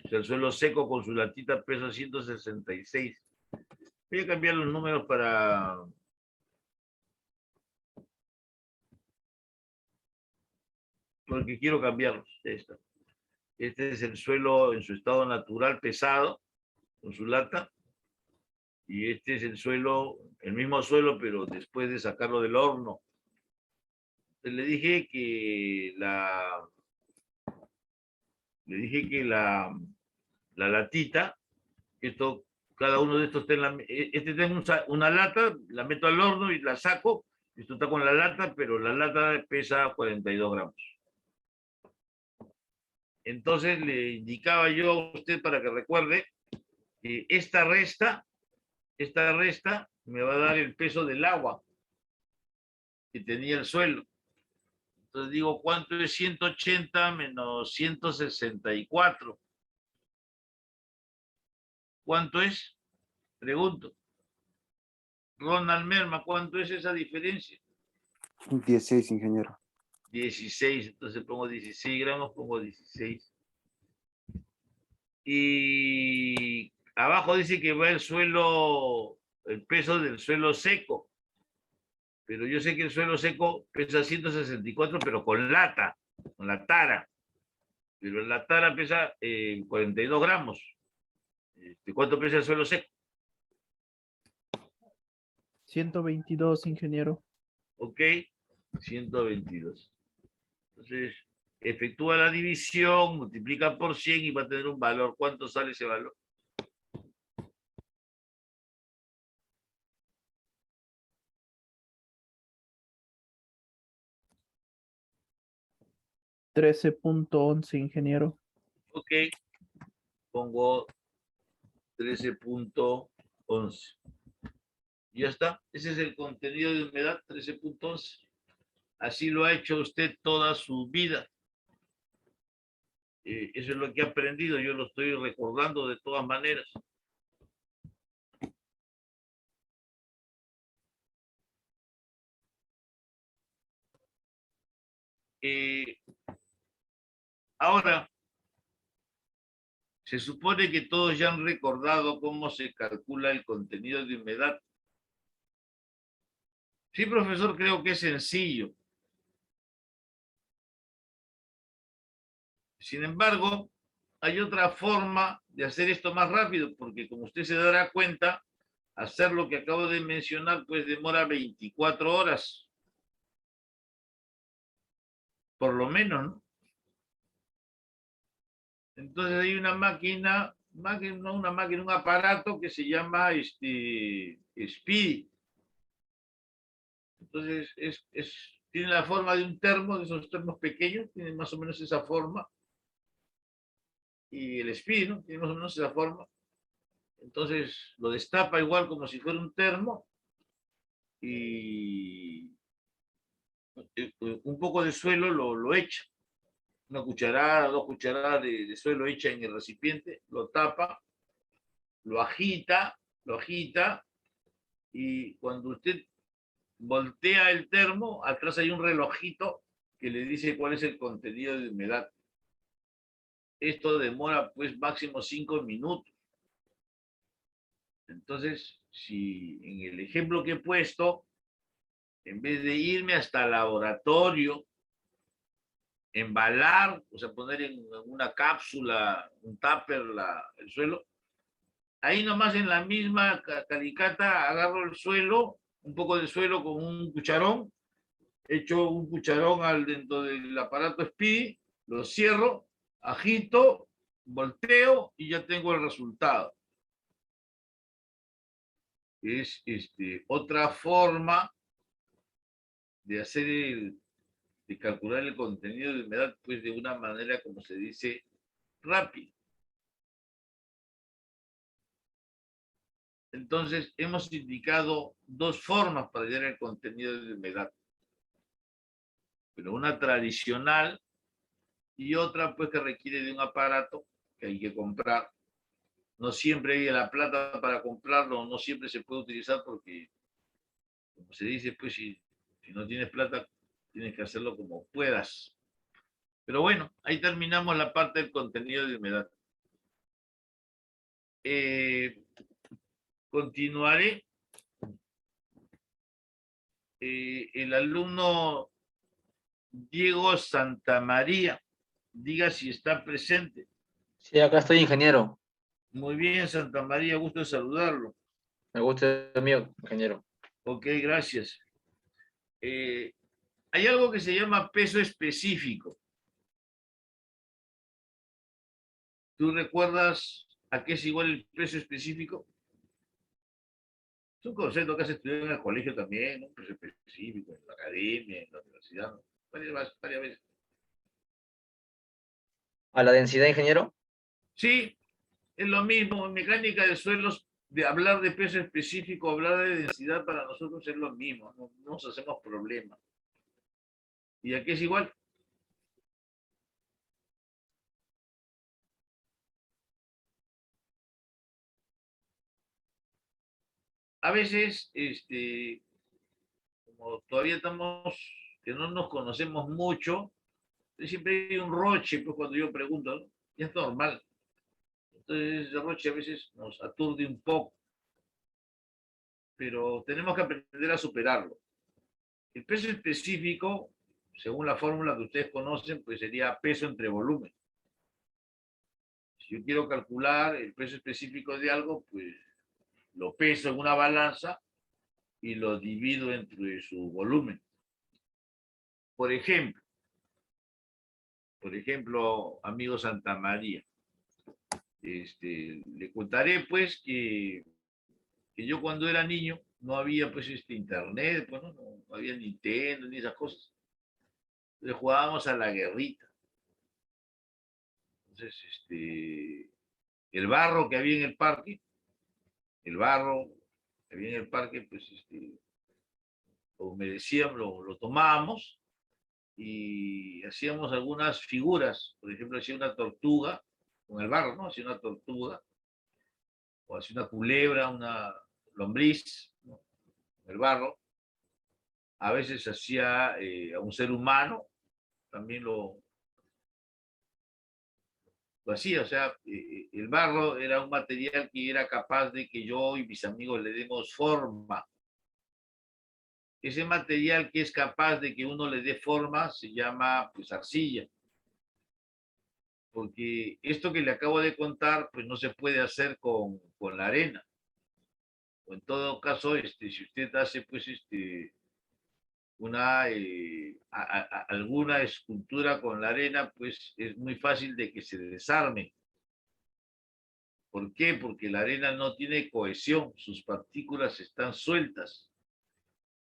o sea, el suelo seco con su latita pesa 166. Voy a cambiar los números porque quiero cambiarlos. Este es el suelo en su estado natural pesado, con su lata, y este es el suelo, el mismo suelo, pero después de sacarlo del horno. Le dije que la latita, cada uno de estos está tengo una lata, la meto al horno y la saco, esto está con la lata, pero la lata pesa 42 gramos. Entonces le indicaba yo a usted para que recuerde que esta resta me va a dar el peso del agua que tenía el suelo. Entonces digo, ¿cuánto es 180 menos 164? ¿Cuánto es? Pregunto. Ronald Merma, ¿cuánto es esa diferencia? 16, ingeniero. 16, entonces pongo 16 gramos, pongo 16. Y abajo dice que va el peso del suelo seco. Pero yo sé que el suelo seco pesa 164, pero con lata, con la tara. Pero la tara pesa 42 gramos. ¿Cuánto pesa el suelo seco? 122, ingeniero. Ok, 122. Entonces, efectúa la división, multiplica por 100 y va a tener un valor. ¿Cuánto sale ese valor? $13.11, ingeniero. Ok, pongo 13.11. Y ya está. Ese es el contenido de humedad, 13.11. Así lo ha hecho usted toda su vida. Eso es lo que ha aprendido. Yo lo estoy recordando de todas maneras. Ahora, se supone que todos ya han recordado cómo se calcula el contenido de humedad. Sí, profesor, creo que es sencillo. Sin embargo, hay otra forma de hacer esto más rápido, porque como usted se dará cuenta, hacer lo que acabo de mencionar, pues demora 24 horas, por lo menos, ¿no? Entonces hay una máquina, no una máquina, un aparato que se llama Speedy. Entonces tiene la forma de un termo, de esos termos pequeños, tiene más o menos esa forma. Y el Speedy, ¿no? Tiene más o menos esa forma. Entonces lo destapa igual como si fuera un termo y un poco de suelo lo echa. Una cucharada, 2 cucharadas de suelo hecha en el recipiente, lo tapa, lo agita y cuando usted voltea el termo, atrás hay un relojito que le dice cuál es el contenido de humedad. Esto demora pues máximo 5 minutos. Entonces, si en el ejemplo que he puesto, en vez de irme hasta el laboratorio, embalar, o sea, poner en una cápsula, un tupper, el suelo, ahí nomás en la misma calicata agarro el suelo, un poco de suelo con un cucharón, echo un cucharón dentro del aparato Speedy, lo cierro, agito, volteo y ya tengo el resultado. Es otra forma de de calcular el contenido de humedad, pues de una manera, como se dice, rápida. Entonces, hemos indicado 2 formas para hallar el contenido de humedad. Pero una tradicional y otra, pues, que requiere de un aparato que hay que comprar. No siempre hay la plata para comprarlo, no siempre se puede utilizar porque, como se dice, pues, si no tienes plata, tienes que hacerlo como puedas. Pero bueno, ahí terminamos la parte del contenido de humedad. Continuaré. El alumno Diego Santamaría, diga si está presente. Sí, acá estoy, ingeniero. Muy bien, Santamaría, gusto de saludarlo. Me gusta el mío, ingeniero. Ok, gracias. Hay algo que se llama peso específico. ¿Tú recuerdas a qué es igual el peso específico? Es un concepto que has estudiado en el colegio también, ¿no? Peso específico, en la academia, en la universidad, ¿no? Varias veces. ¿A la densidad, ingeniero? Sí, es lo mismo. En mecánica de suelos, de hablar de peso específico, hablar de densidad para nosotros es lo mismo. No nos hacemos problemas. ¿Y a qué es igual? A veces, como todavía estamos, que no nos conocemos mucho, siempre hay un roche, pues cuando yo pregunto, ¿no? Y es normal. Entonces, el roche a veces nos aturde un poco, pero tenemos que aprender a superarlo. El peso específico, según la fórmula que ustedes conocen, pues sería peso entre volumen. Si yo quiero calcular el peso específico de algo, pues lo peso en una balanza y lo divido entre su volumen. Por ejemplo, amigo Santa María, le contaré pues que yo cuando era niño no había pues internet, pues, no había Nintendo ni esas cosas. Entonces jugábamos a la guerrita. Entonces, el barro que había en el parque, el barro que había en el parque, pues lo humedecíamos, lo tomábamos y hacíamos algunas figuras. Por ejemplo, hacía una tortuga con el barro, ¿no? Hacía una tortuga, o hacía una culebra, una lombriz, ¿no? Con el barro. A veces hacía a un ser humano, también lo hacía. O sea, el barro era un material que era capaz de que yo y mis amigos le demos forma. Ese material que es capaz de que uno le dé forma se llama pues arcilla. porque esto que le acabo de contar, pues no se puede hacer con la arena. O en todo caso, si usted hace, pues, alguna escultura con la arena, pues es muy fácil de que se desarme. ¿Por qué? Porque la arena no tiene cohesión, sus partículas están sueltas.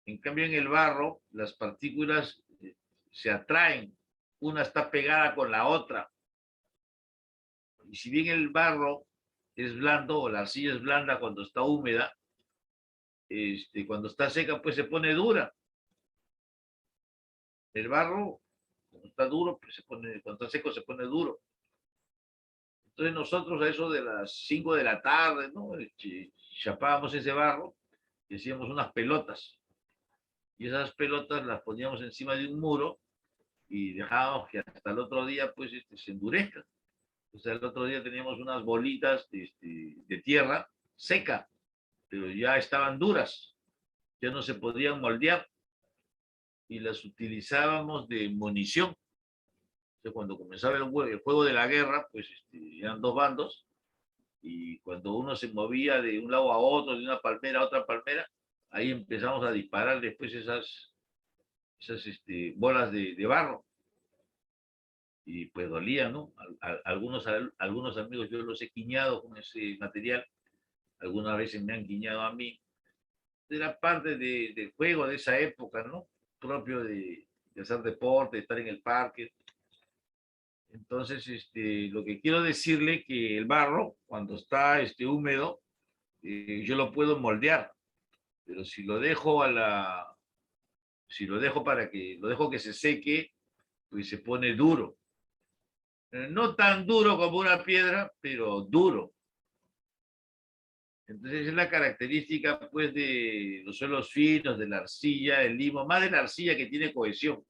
En cambio, en el barro, las partículas se atraen, una está pegada con la otra. Y si bien el barro es blando, o la arcilla es blanda cuando está húmeda, cuando está seca, pues se pone dura. El barro, cuando está duro, pues cuando está seco se pone duro. Entonces nosotros a eso de las 5 de la tarde, ¿no? Chapábamos ese barro y hacíamos unas pelotas. Y esas pelotas las poníamos encima de un muro y dejábamos que hasta el otro día, pues, se endurezcan. O sea, el otro día teníamos unas bolitas de tierra seca, pero ya estaban duras, ya no se podían moldear y las utilizábamos de munición. O sea, cuando comenzaba el juego de la guerra, pues eran dos bandos y cuando uno se movía de un lado a otro, de una palmera a otra palmera, ahí empezamos a disparar después esas bolas de barro. Y pues dolía, ¿no? Algunos amigos yo los he quiñado con ese material, algunas veces me han quiñado a mí. Era parte del juego de esa época, ¿no? Propio de hacer deporte, de estar en el parque. Entonces, lo que quiero decirle que el barro, cuando está húmedo, yo lo puedo moldear, pero si lo dejo lo dejo que se seque, pues se pone duro. No tan duro como una piedra, pero duro. Entonces es la característica, pues, de los suelos finos, de la arcilla, el limo, más de la arcilla que tiene cohesión,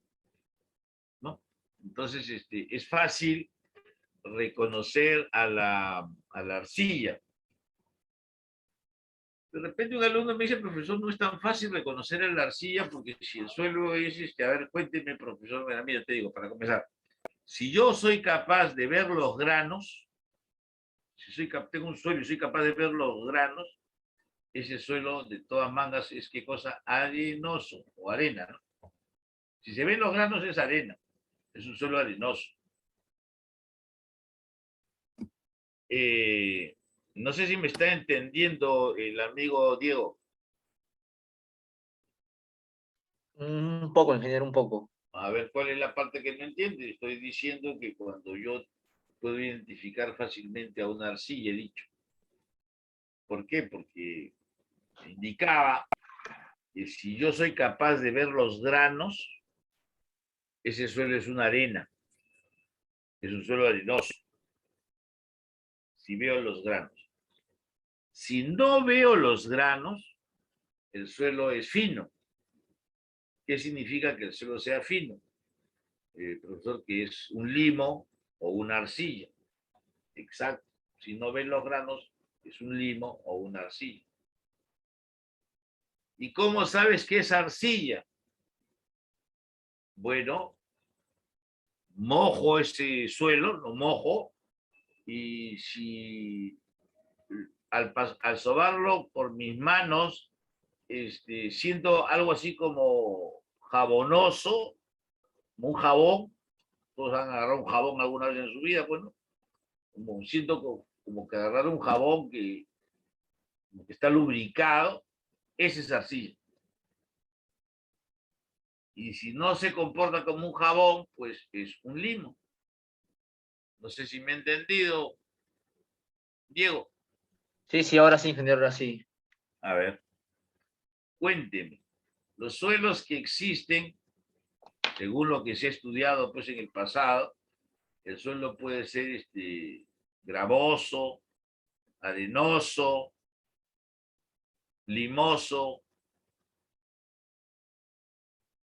¿no? Entonces, es fácil reconocer a la arcilla. De repente un alumno me dice, profesor, no es tan fácil reconocer a la arcilla porque si el suelo es, a ver, cuénteme, profesor, mira, te digo, para comenzar, si yo soy capaz de ver los granos, tengo un suelo y soy capaz de ver los granos, ese suelo de todas mangas es qué cosa, arenoso o arena, ¿no? Si se ven los granos es arena, es un suelo arenoso. No sé si me está entendiendo el amigo Diego. Un poco, ingeniero, un poco. A ver, ¿cuál es la parte que no entiende? Estoy diciendo que cuando yo puedo identificar fácilmente a una arcilla, he dicho. ¿Por qué? Porque indicaba que si yo soy capaz de ver los granos, ese suelo es una arena, es un suelo arenoso. Si veo los granos. Si no veo los granos, el suelo es fino. ¿Qué significa que el suelo sea fino? Profesor, que es un limo o una arcilla. Exacto. Si no ven los granos, es un limo o una arcilla. ¿Y cómo sabes que es arcilla? Bueno, mojo ese suelo, lo mojo, y si al sobarlo por mis manos, siento algo así como jabonoso, como un jabón, todos han agarrado un jabón alguna vez en su vida, bueno, siento como que agarrar un jabón como que está lubricado, ese es arcilla. Y si no se comporta como un jabón, pues es un limo. No sé si me he entendido, Diego. Sí, ahora sí, ingeniero, ahora sí. A ver, cuénteme, los suelos que existen, según lo que se ha estudiado pues en el pasado, el suelo puede ser gravoso, arenoso, limoso,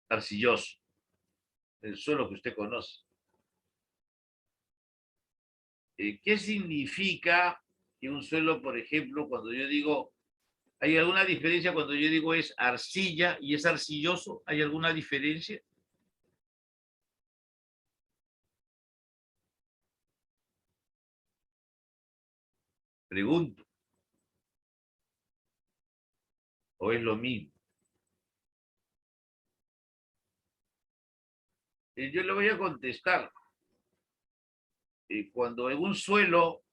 arcilloso, el suelo que usted conoce. ¿Qué significa que un suelo, por ejemplo, cuando yo digo, ¿hay alguna diferencia cuando yo digo es arcilla y es arcilloso? ¿Hay alguna diferencia? Pregunto. ¿O es lo mismo? Yo le voy a contestar. Cuando en un suelo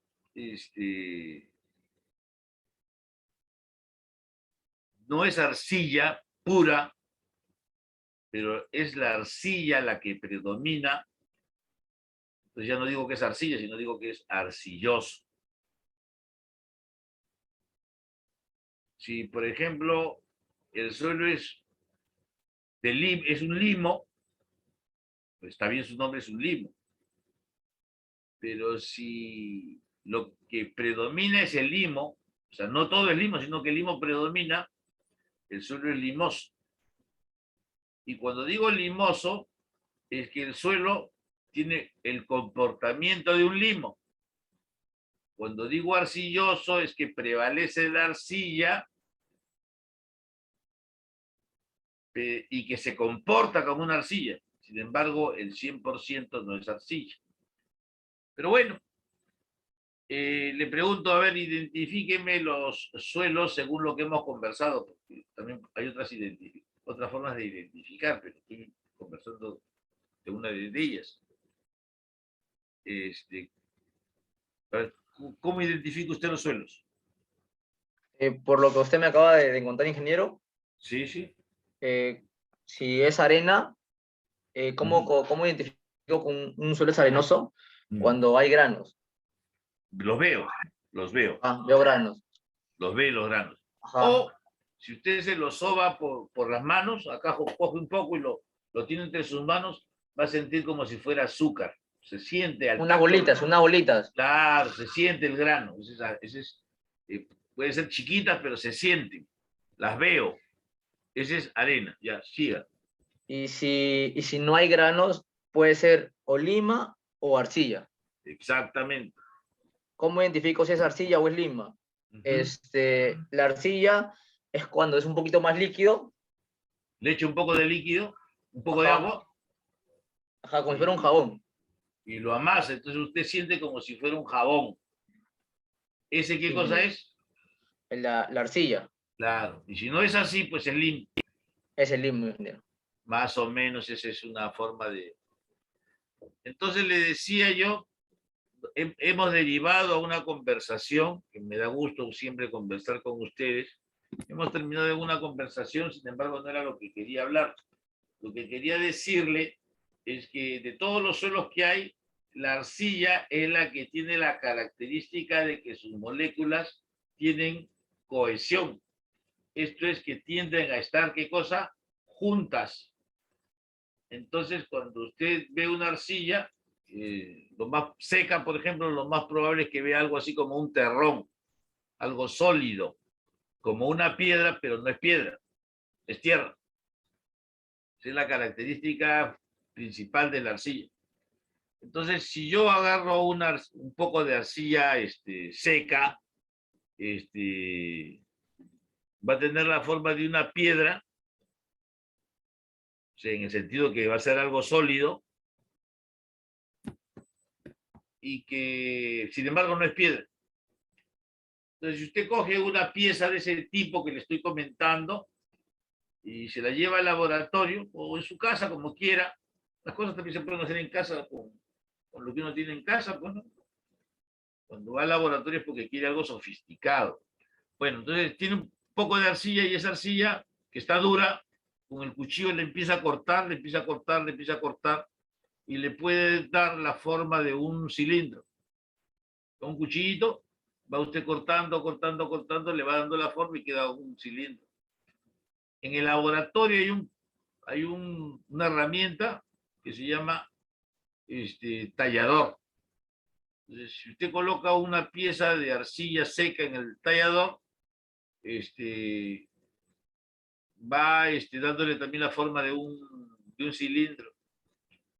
no es arcilla pura, pero es la arcilla la que predomina, entonces ya no digo que es arcilla, sino digo que es arcilloso. Si, por ejemplo, el suelo es un limo, pues está bien, su nombre es un limo. Pero si lo que predomina es el limo, o sea, no todo es limo, sino que el limo predomina, el suelo es limoso. Y cuando digo limoso, es que el suelo tiene el comportamiento de un limo. Cuando digo arcilloso, es que prevalece la arcilla y que se comporta como una arcilla. Sin embargo, el 100% no es arcilla. Pero bueno, le pregunto, a ver, identifíqueme los suelos según lo que hemos conversado, porque también hay otras formas de identificar, pero estoy conversando de una de ellas. A ver, ¿cómo identifica usted los suelos? Por lo que usted me acaba de contar, ingeniero, Sí, sí. si es arena, ¿cómo identifico con un suelo es arenoso cuando hay granos? Los veo, los veo. Ah, veo granos. Los ve los granos. Ajá. O si usted se los soba por las manos, acá coge un poco y lo tiene entre sus manos, va a sentir como si fuera azúcar. Se siente al Unas tacto. bolitas, unas bolitas. Claro, se siente el grano. Puede ser chiquitas, pero se sienten. Las veo. Esa es arena. Ya, siga. Y si no hay granos, puede ser o lima o arcilla. Exactamente. ¿Cómo identifico si es arcilla o es lima? La arcilla es cuando es un poquito más líquido. Le echo un poco de líquido, un poco de agua. Ajá, como si fuera un jabón. Y lo amasa. Entonces usted siente como si fuera un jabón. ¿Ese qué cosa es? La arcilla. Claro. Y si no es así, pues es limpio. Es el limo, ingeniero. Más o menos esa es una forma de... Entonces le decía yo, hemos derivado a una conversación, que me da gusto siempre conversar con ustedes. Hemos terminado en una conversación, sin embargo no era lo que quería hablar. Lo que quería decirle es que de todos los suelos que hay, la arcilla es la que tiene la característica de que sus moléculas tienen cohesión. Esto es que tienden a estar, ¿qué cosa? Juntas. Entonces, cuando usted ve una arcilla, lo más seca, por ejemplo, lo más probable es que vea algo así como un terrón, algo sólido, como una piedra, pero no es piedra, es tierra. Esa es la característica principal de la arcilla. Entonces, si yo agarro un poco de arcilla seca, va a tener la forma de una piedra, o sea, en el sentido que va a ser algo sólido, y que, sin embargo, no es piedra. Entonces, si usted coge una pieza de ese tipo que le estoy comentando y se la lleva al laboratorio o en su casa, como quiera, las cosas también se pueden hacer en casa con lo que uno tiene en casa, pues, ¿no? Cuando va al laboratorio es porque quiere algo sofisticado. Bueno, entonces tiene un poco de arcilla y esa arcilla que está dura, con el cuchillo le empieza a cortar, le empieza a cortar, le empieza a cortar y le puede dar la forma de un cilindro. Con un cuchillito va usted cortando, cortando, cortando, le va dando la forma y queda un cilindro. En el laboratorio hay una herramienta que se llama tallador. Entonces, si usted coloca una pieza de arcilla seca en el tallador, va dándole también la forma de un cilindro,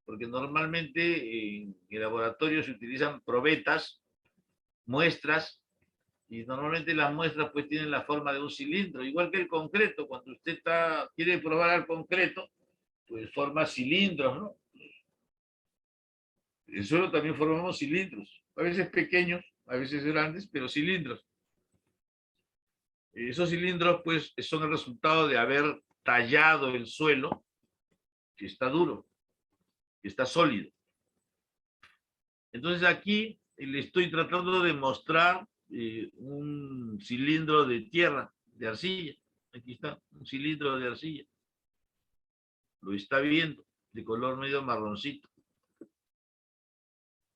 porque normalmente en el laboratorio se utilizan probetas, muestras, y normalmente las muestras pues tienen la forma de un cilindro, igual que el concreto. Cuando usted quiere probar al concreto, pues forma cilindros, ¿no? En el suelo también formamos cilindros, a veces pequeños, a veces grandes, pero cilindros. Esos cilindros, pues, son el resultado de haber tallado el suelo, que está duro, que está sólido. Entonces aquí le estoy tratando de mostrar un cilindro de tierra, de arcilla. Aquí está, un cilindro de arcilla. Lo está viendo, de color medio marroncito.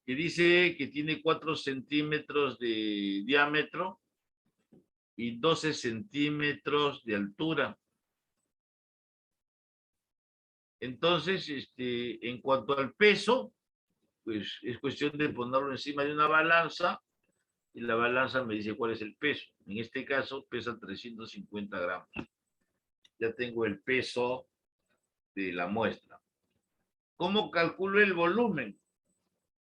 Que dice que tiene 4 centímetros de diámetro y 12 centímetros de altura. Entonces, en cuanto al peso, pues es cuestión de ponerlo encima de una balanza y la balanza me dice cuál es el peso. En este caso pesa 350 gramos. Ya tengo el peso de la muestra. ¿Cómo calculo el volumen?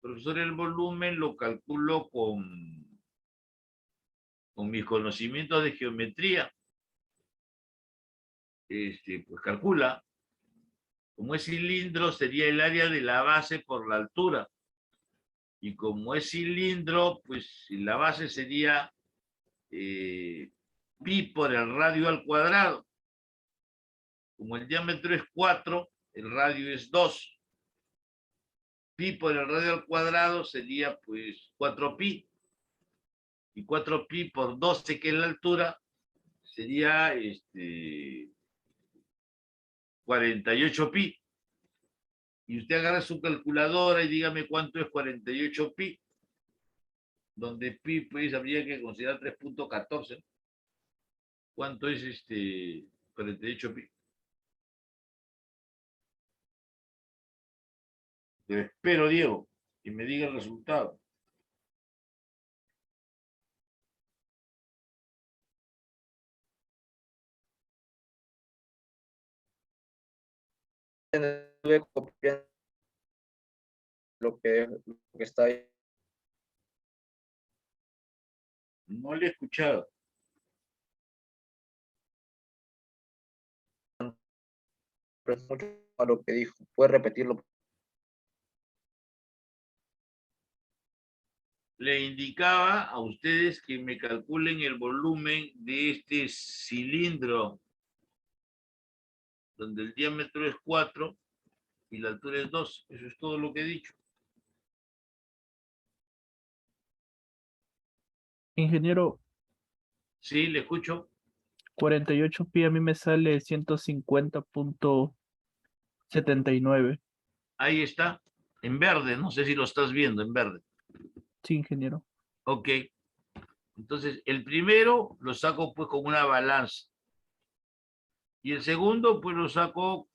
Profesor, el volumen lo calculo con mis conocimientos de geometría. Pues calcula, como es cilindro, sería el área de la base por la altura. Y como es cilindro, pues la base sería pi por el radio al cuadrado. Como el diámetro es 4, el radio es 2. Pi por el radio al cuadrado sería pues 4pi. Y 4pi por 12, que es la altura, sería 48pi. Y usted agarra su calculadora y dígame cuánto es 48pi. Donde pi, pues, habría que considerar 3.14. ¿Cuánto es 48pi? Te espero, Diego, que me diga el resultado. Estuve copiando lo que está ahí. No le he escuchado. Pero es mucho a lo que dijo. ¿Puede repetirlo? Le indicaba a ustedes que me calculen el volumen de este cilindro, donde el diámetro es 4 y la altura es 2. Eso es todo lo que he dicho. Ingeniero, Sí, le escucho. 48 pi a mí me sale 150.79. Ahí está, en verde. No sé si lo estás viendo, en verde. Sí, ingeniero. Ok. Entonces, el primero lo saco pues con una balanza. Y el segundo pues lo saco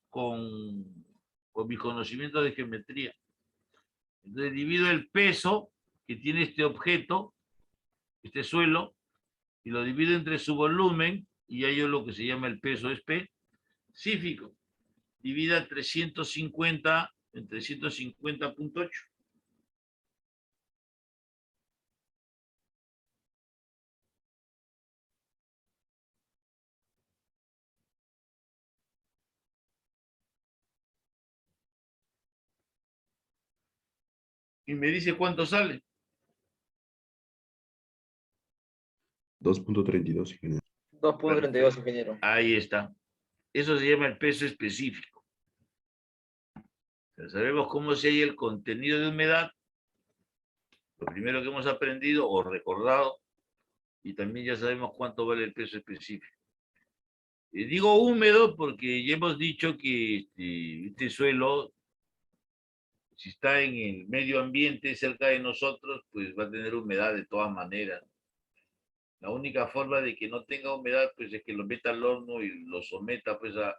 con mis conocimientos de geometría. Entonces divido el peso que tiene este objeto, este suelo, y lo divido entre su volumen, y hay lo que se llama el peso específico. Divida 350 en 350.8. Y me dice cuánto sale. 2.32, ingeniero. 2.32, ingeniero. Ahí está. Eso se llama el peso específico. Ya sabemos cómo se halla el contenido de humedad. Lo primero que hemos aprendido o recordado. Y también ya sabemos cuánto vale el peso específico. Digo húmedo porque ya hemos dicho que este suelo, si está en el medio ambiente cerca de nosotros, pues va a tener humedad de todas maneras. La única forma de que no tenga humedad, pues es que lo meta al horno y lo someta pues a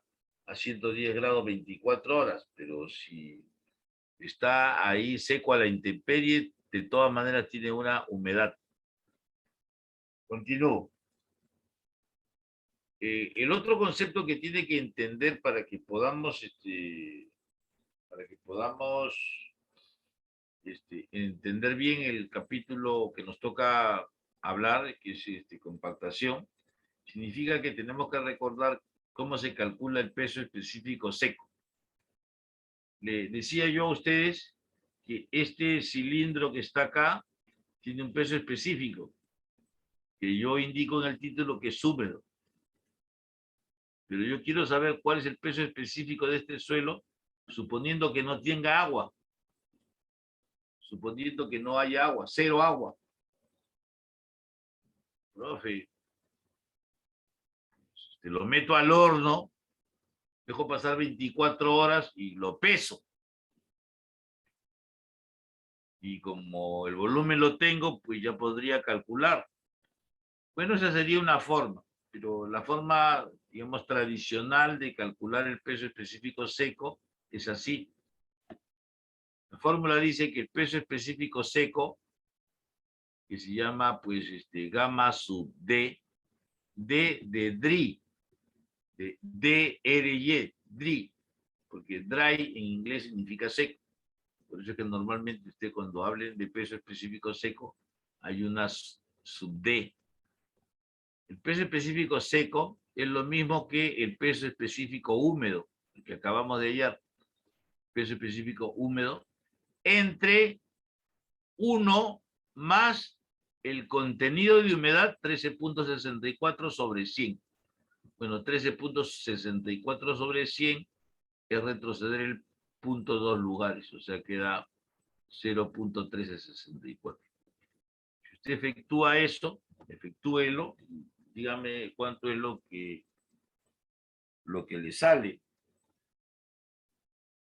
110 grados 24 horas. Pero si está ahí seco a la intemperie, de todas maneras tiene una humedad. Continúo. El otro concepto que tiene que entender para que podamos entender bien el capítulo que nos toca hablar, que es compactación, significa que tenemos que recordar cómo se calcula el peso específico seco. Le decía yo a ustedes que este cilindro que está acá tiene un peso específico, que yo indico en el título que es húmedo. Pero yo quiero saber cuál es el peso específico de este suelo, suponiendo que no tenga agua. Suponiendo que no haya agua, cero agua. Profe, te lo meto al horno, dejo pasar 24 horas y lo peso. Y como el volumen lo tengo, pues ya podría calcular. Bueno, esa sería una forma, pero la forma, digamos, tradicional de calcular el peso específico seco es así. La fórmula dice que el peso específico seco, que se llama, pues, gamma sub D, D de DRI, de DRY, DRI, porque dry en inglés significa seco. Por eso es que normalmente usted cuando hablen de peso específico seco, hay una sub D. El peso específico seco es lo mismo que el peso específico húmedo, el que acabamos de hallar. Peso específico húmedo, entre 1 más el contenido de humedad 13.64 sobre 100. Bueno, 13.64 sobre 100 es retroceder el punto 2 lugares, o sea, queda 0.1364. Si usted efectúa eso, efectúelo, dígame cuánto es lo que le sale.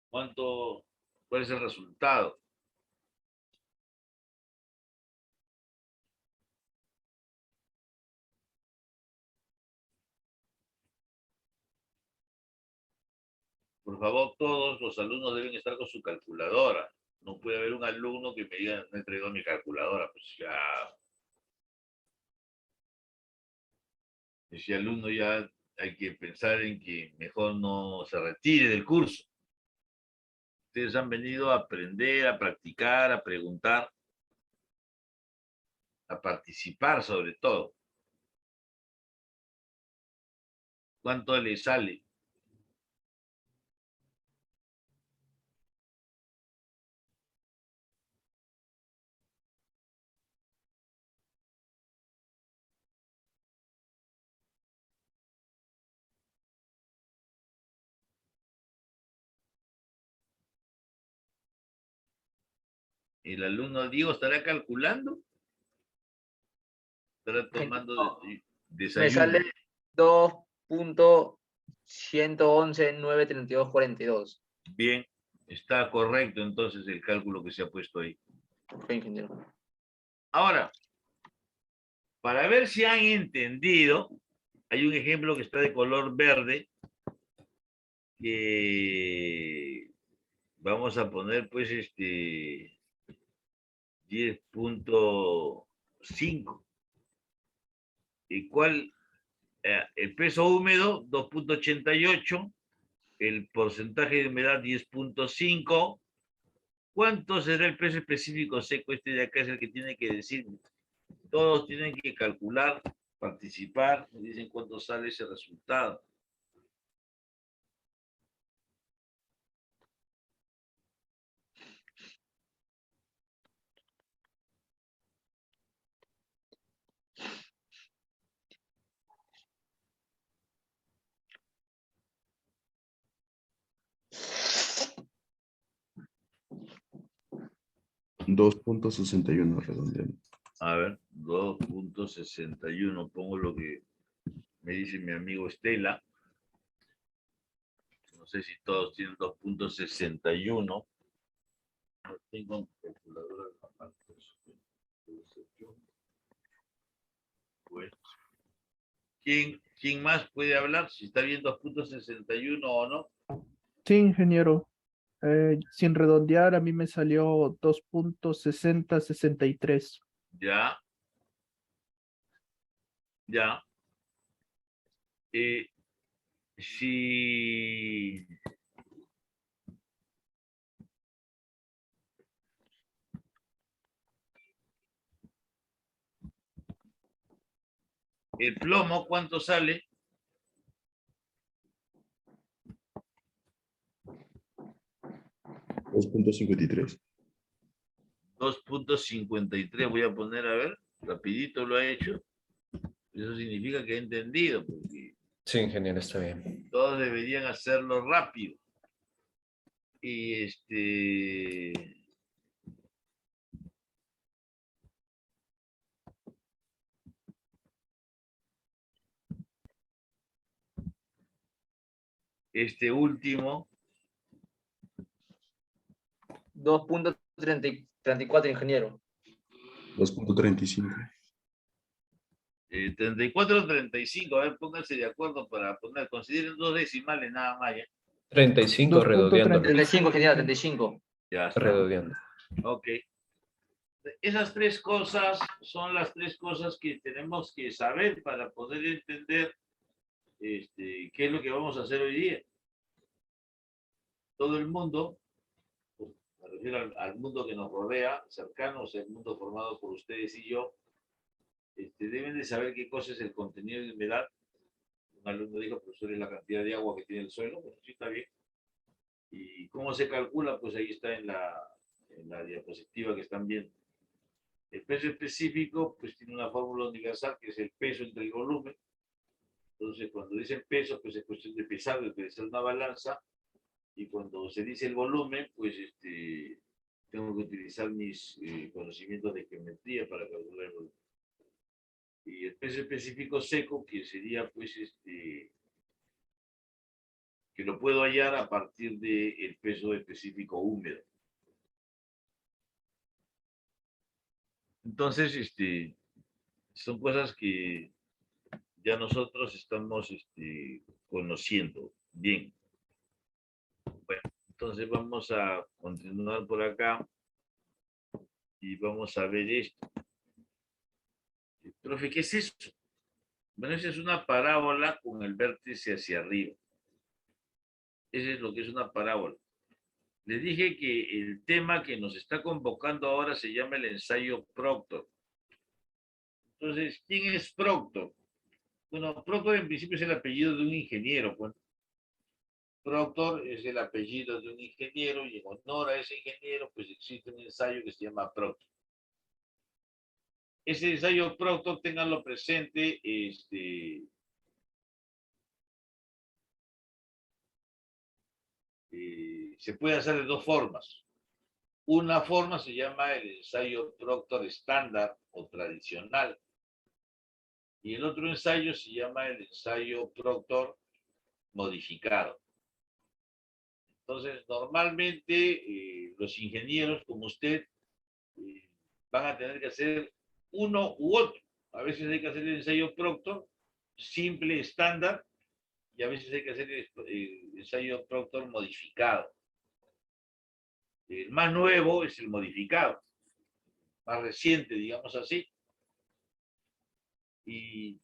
¿Cuál es el resultado? Por favor, todos los alumnos deben estar con su calculadora. No puede haber un alumno que me diga, no he traído mi calculadora. Pues ya, ese alumno ya hay que pensar en que mejor no se retire del curso. Ustedes han venido a aprender, a practicar, a preguntar, a participar sobre todo. ¿Cuánto le sale? ¿El alumno Diego estará calculando? ¿Estará tomando Me desayuno? sale 2.111.932.42. Bien, está correcto entonces el cálculo que se ha puesto ahí. Ok, ingeniero. Ahora, para ver si han entendido, hay un ejemplo que está de color verde, que vamos a poner pues 10.5. ¿Y cuál? El peso húmedo 2.88, el porcentaje de humedad 10.5. ¿Cuánto será el peso específico seco? Este de acá es el que tiene que decirme. Todos tienen que calcular, participar, me dicen cuánto sale ese resultado. $2.61 redondeando. A ver, 2.61. Pongo lo que me dice mi amigo Estela. No sé si todos tienen 2.61. No tengo calculadora en la mano. Pues, ¿quién más puede hablar? Si está bien 2.61 o no. Sí, ingeniero. Sin redondear, a mí me salió 2.6063. Ya. Ya. Si el plomo, ¿cuánto sale? $2.53. 2.53 voy a poner, a ver, rapidito lo ha hecho. Eso significa que ha entendido, porque Sí, ingeniero, está bien. todos deberían hacerlo rápido. Y este último, 2.34, ingeniero. 2.35. 34 35, a ver, pónganse de acuerdo para poner, consideren 2 decimales nada más, ¿ya? 35 redondeando. 35, ingeniero, 35. Ya está. Redondeando. Ok. Esas tres cosas son las tres cosas que tenemos que saber para poder entender qué es lo que vamos a hacer hoy día. Todo el mundo, pues, me refiero al mundo que nos rodea, cercanos, el mundo formado por ustedes y yo, deben de saber qué cosa es el contenido de humedad. Un alumno dijo, profesor, es la cantidad de agua que tiene el suelo. Bueno, sí está bien. ¿Y cómo se calcula? Pues ahí está en la diapositiva que están viendo. El peso específico, pues tiene una fórmula universal que es el peso entre el volumen. Entonces, cuando dicen peso, pues es cuestión de pesar, de utilizar una balanza. Y cuando se dice el volumen, pues tengo que utilizar mis conocimientos de geometría para calcular el volumen. Y el peso específico seco, que sería, pues, que lo puedo hallar a partir del peso específico húmedo. Entonces, son cosas que ya nosotros estamos conociendo bien. Bueno, entonces vamos a continuar por acá y vamos a ver esto. Profe, ¿qué es eso? Bueno, esa es una parábola con el vértice hacia arriba. Eso es lo que es una parábola. Les dije que el tema que nos está convocando ahora se llama el ensayo Proctor. Entonces, ¿quién es Proctor? Bueno, Proctor en principio es el apellido de un ingeniero. Pues. Proctor es el apellido de un ingeniero y en honor a ese ingeniero, pues existe un ensayo que se llama Proctor. Ese ensayo Proctor, ténganlo presente, se puede hacer de dos formas. Una forma se llama el ensayo Proctor estándar o tradicional. Y el otro ensayo se llama el ensayo Proctor modificado. Entonces, normalmente los ingenieros como usted van a tener que hacer uno u otro. A veces hay que hacer el ensayo Proctor simple, estándar, y a veces hay que hacer el ensayo Proctor modificado. El más nuevo es el modificado, más reciente, digamos así. Y,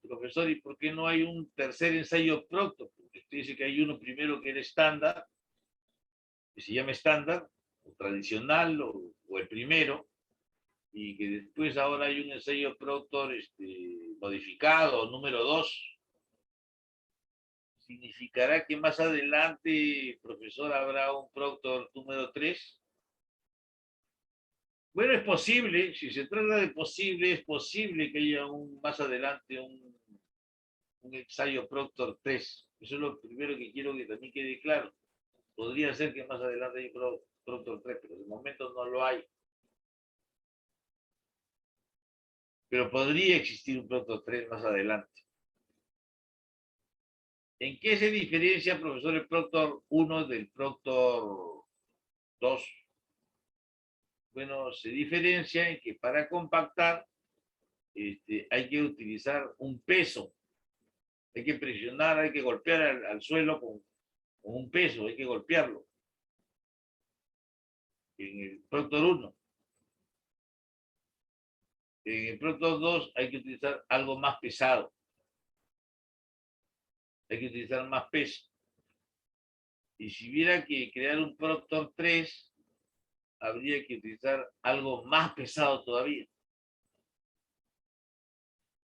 profesor, ¿y por qué no hay un tercer ensayo Proctor? Porque usted dice que hay uno primero que era estándar, que se llama estándar, o tradicional, o el primero, y que después ahora hay un ensayo Proctor modificado, número 2. ¿Significará que más adelante, profesor, habrá un Proctor número 3? Bueno, es posible, si se trata de posible, es posible que haya más adelante un ensayo Proctor 3. Eso es lo primero que quiero que también quede claro. Podría ser que más adelante haya un Proctor 3, pero de momento no lo hay. Pero podría existir un Proctor 3 más adelante. ¿En qué se diferencia, profesor, el Proctor 1 del Proctor 2? Bueno, se diferencia en que para compactar hay que utilizar un peso. Hay que presionar, hay que golpear al suelo con un peso, hay que golpearlo. En el Proctor 1. En el Proctor 2 hay que utilizar algo más pesado. Hay que utilizar más peso. Y si hubiera que crear un Proctor 3, habría que utilizar algo más pesado todavía.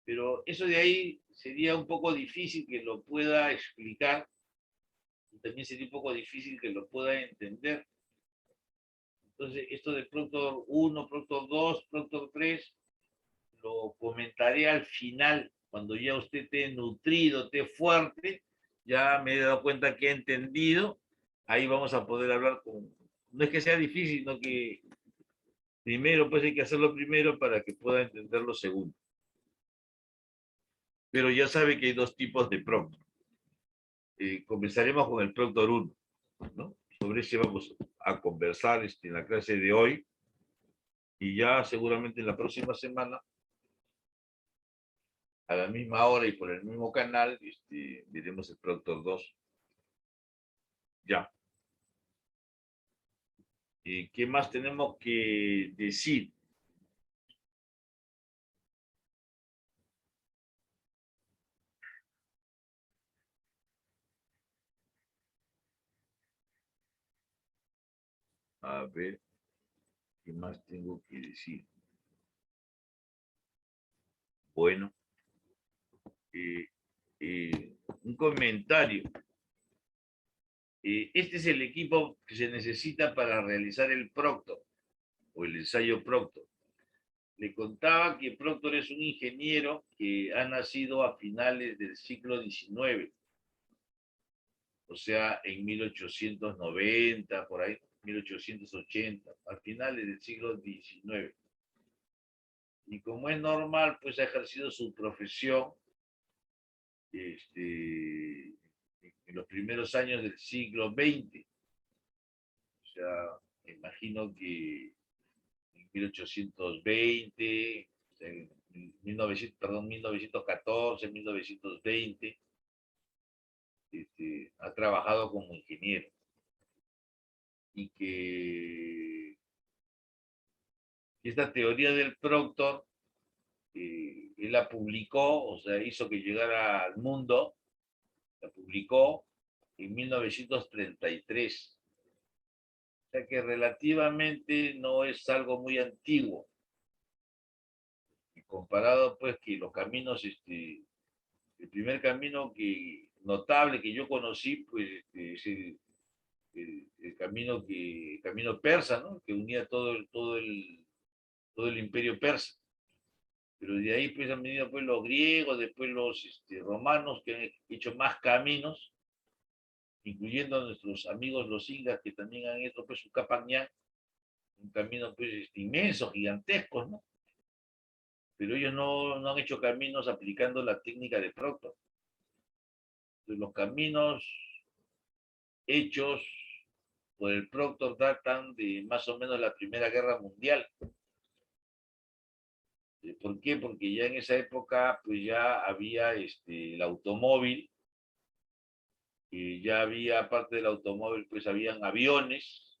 Pero eso de ahí sería un poco difícil que lo pueda explicar. Y también sería un poco difícil que lo pueda entender. Entonces, esto de Proctor 1, Proctor 2, Proctor 3, lo comentaré al final, cuando ya usted esté nutrido, esté fuerte, ya me he dado cuenta que he entendido, ahí vamos a poder hablar con... No es que sea difícil, sino que primero, pues hay que hacerlo primero para que pueda entender lo segundo. Pero ya sabe que hay dos tipos de Proctor. Comenzaremos con el Proctor 1, ¿no? Sobre ese vamos a conversar en la clase de hoy, y ya seguramente en la próxima semana, a la misma hora y por el mismo canal, veremos el Proctor 2. Ya. ¿Qué más tenemos que decir? A ver, ¿qué más tengo que decir? Bueno, un comentario. Este es el equipo que se necesita para realizar el Proctor o el ensayo Proctor. Le contaba que Proctor es un ingeniero que ha nacido a finales del siglo XIX, o sea, en 1890, por ahí, 1880, a finales del siglo XIX. Y como es normal, pues ha ejercido su profesión en los primeros años del siglo XX. O sea, me imagino que en 1820, en 1914, 1920, ha trabajado como ingeniero. Y que esta teoría del Proctor, él la publicó, o sea, hizo que llegara al mundo, la publicó en 1933. O sea que relativamente no es algo muy antiguo. Y comparado pues que los caminos, el primer camino notable que yo conocí, pues es el camino persa, ¿no? Que unía todo el imperio persa. Pero de ahí pues han venido pues los griegos, después los romanos, que han hecho más caminos, incluyendo a nuestros amigos los incas, que también han hecho pues su Capañán, un camino pues inmenso, gigantesco, ¿no? Pero ellos no han hecho caminos aplicando la técnica de Proctor. Entonces, los caminos hechos por el Proctor datan de más o menos la Primera Guerra Mundial. ¿Por qué? Porque ya en esa época pues ya había el automóvil, ya había, aparte del automóvil, pues habían aviones.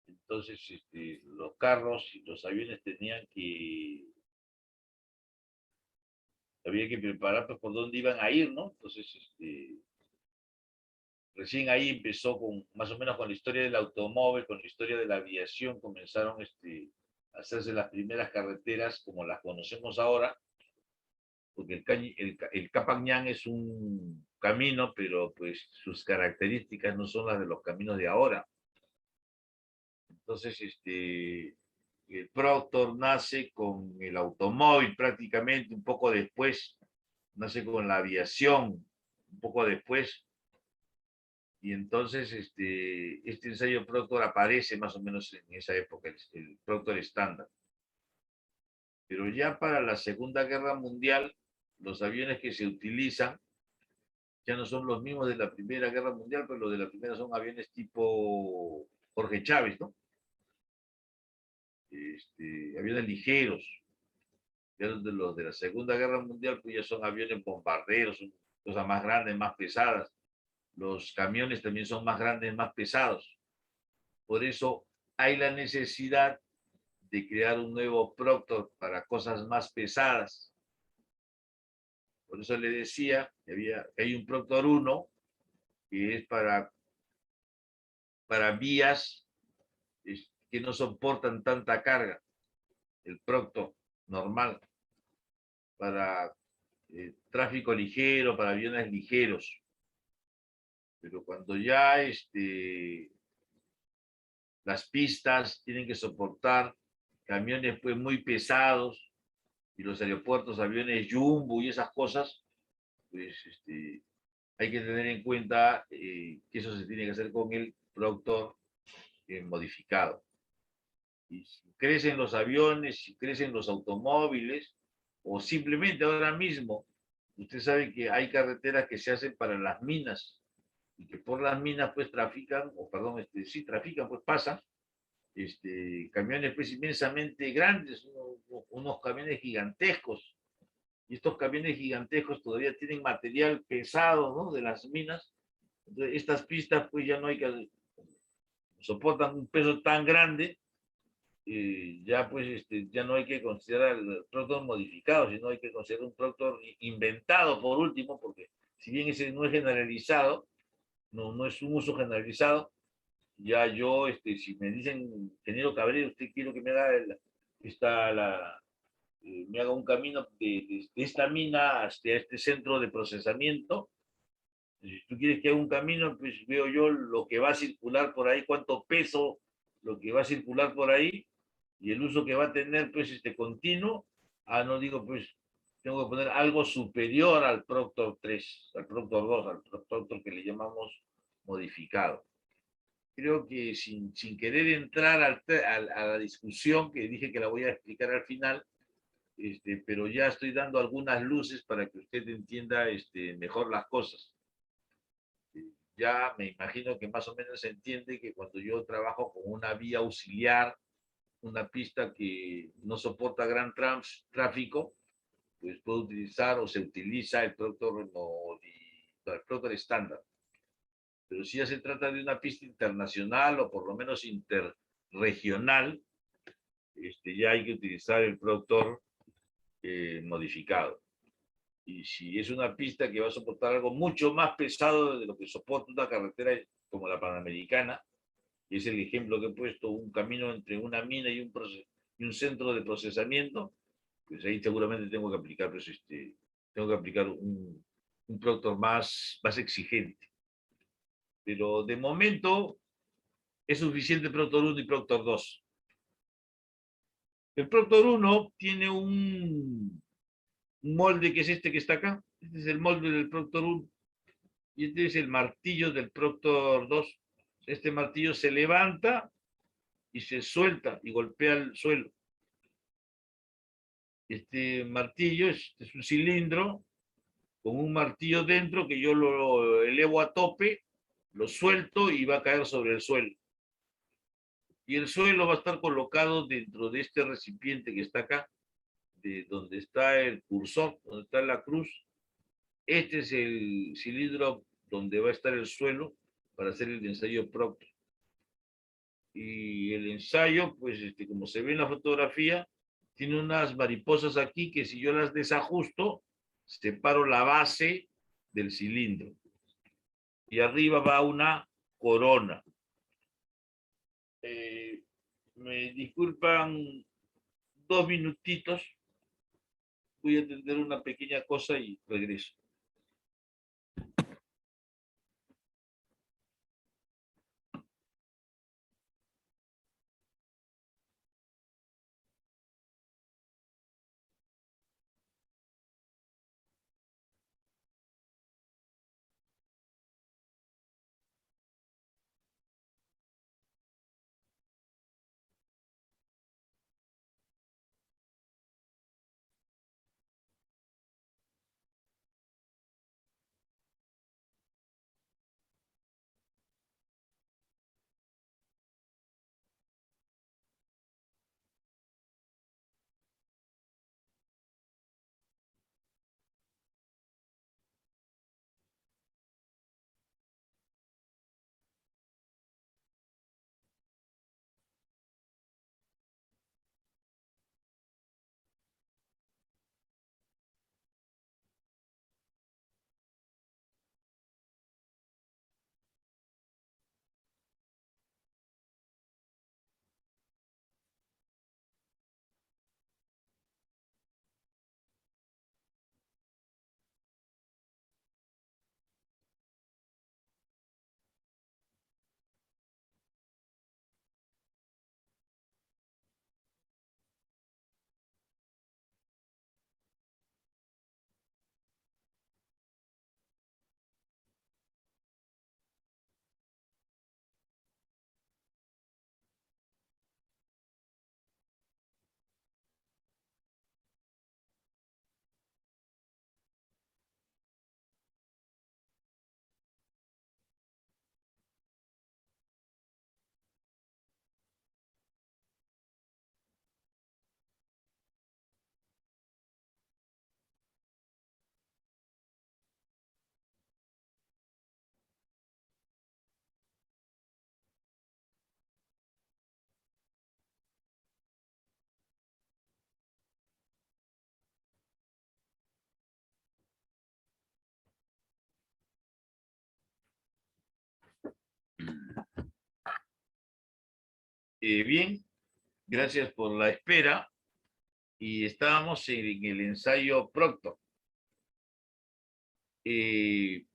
Entonces los carros y los aviones había que preparar pues, por dónde iban a ir, ¿no? Entonces recién ahí empezó más o menos con la historia del automóvil, con la historia de la aviación, comenzaron a hacerse las primeras carreteras como las conocemos ahora, porque el Capañán es un camino, pero pues sus características no son las de los caminos de ahora. Entonces, el Proctor nace con el automóvil prácticamente, un poco después, nace con la aviación, un poco después, y entonces este ensayo Proctor aparece más o menos en esa época, el Proctor estándar. Pero ya para la Segunda Guerra Mundial, los aviones que se utilizan ya no son los mismos de la Primera Guerra Mundial, pero los de la Primera son aviones tipo Jorge Chávez, ¿no? Aviones ligeros. Ya los de la Segunda Guerra Mundial, pues ya son aviones bombarderos, son cosas más grandes, más pesadas. Los camiones también son más grandes, más pesados. Por eso hay la necesidad de crear un nuevo Proctor para cosas más pesadas. Por eso le decía que hay un Proctor 1 que es para vías que no soportan tanta carga. El Proctor normal, para tráfico ligero, para aviones ligeros. Pero cuando ya las pistas tienen que soportar camiones pues muy pesados, y los aeropuertos, aviones jumbo y esas cosas, pues hay que tener en cuenta que eso se tiene que hacer con el productor modificado. Y si crecen los aviones, si crecen los automóviles, o simplemente ahora mismo, usted sabe que hay carreteras que se hacen para las minas, y que por las minas pues trafican, o perdón, sí trafican, pues pasan, camiones pues inmensamente grandes, unos camiones gigantescos, y estos camiones gigantescos todavía tienen material pesado, ¿no? De las minas. Entonces, estas pistas pues ya no hay que, soportan un peso tan grande, ya pues ya no hay que considerar el productor modificado, sino hay que considerar un productor inventado por último, porque si bien ese no es generalizado, no es un uso generalizado, ya yo, si me dicen, ingeniero Cabrera, usted quiero que me haga me haga un camino de esta mina hasta este centro de procesamiento. Si tú quieres que haga un camino, pues veo yo lo que va a circular por ahí, cuánto peso, lo que va a circular por ahí, y el uso que va a tener, pues, continuo. Ah, no digo, pues, tengo que poner algo superior al Proctor 3, al Proctor 2, al Proctor que le llamamos modificado. Creo que sin querer entrar a la discusión, que dije que la voy a explicar al final, pero ya estoy dando algunas luces para que usted entienda mejor las cosas. Ya me imagino que más o menos se entiende que cuando yo trabajo con una vía auxiliar, una pista que no soporta gran tráfico, pues puedo utilizar o se utiliza el productor estándar. Pero si ya se trata de una pista internacional o por lo menos interregional, ya hay que utilizar el productor modificado. Y si es una pista que va a soportar algo mucho más pesado de lo que soporta una carretera como la Panamericana, y es el ejemplo que he puesto, un camino entre una mina y un centro de procesamiento, pues ahí seguramente tengo que aplicar, pues, tengo que aplicar un productor más exigente. Pero de momento es suficiente Proctor 1 y Proctor 2. El Proctor 1 tiene un molde que es este que está acá. Este es el molde del Proctor 1. Y este es el martillo del Proctor 2. Este martillo se levanta y se suelta y golpea el suelo. Este martillo es un cilindro con un martillo dentro que yo lo elevo a tope, lo suelto y va a caer sobre el suelo. Y el suelo va a estar colocado dentro de este recipiente que está acá, de donde está el cursor, donde está la cruz. Este es el cilindro donde va a estar el suelo para hacer el ensayo Proctor. Y el ensayo, pues como se ve en la fotografía, tiene unas mariposas aquí que si yo las desajusto, separo la base del cilindro. Y arriba va una corona. Me disculpan 2 minutitos, voy a atender una pequeña cosa y regreso. Bien, gracias por la espera. Y estábamos en el ensayo Proctor. Les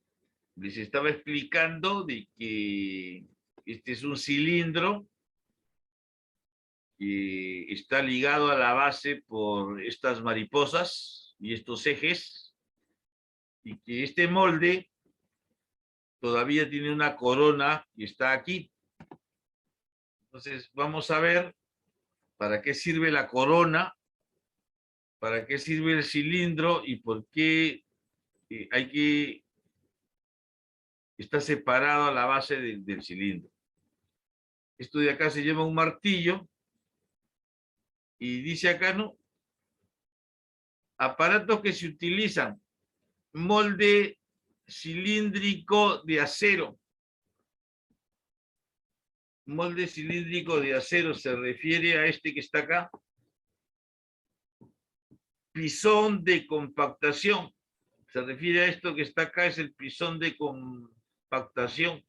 estaba explicando de que este es un cilindro que está ligado a la base por estas mariposas y estos ejes, y que este molde todavía tiene una corona que está aquí. Entonces vamos a ver para qué sirve la corona, para qué sirve el cilindro y por qué está separado a la base del cilindro. Esto de acá se llama un martillo y dice acá, ¿no? Aparatos que se utilizan, molde cilíndrico de acero. Molde cilíndrico de acero se refiere a este que está acá. Pisón de compactación. Se refiere a esto que está acá, es el pisón de compactación.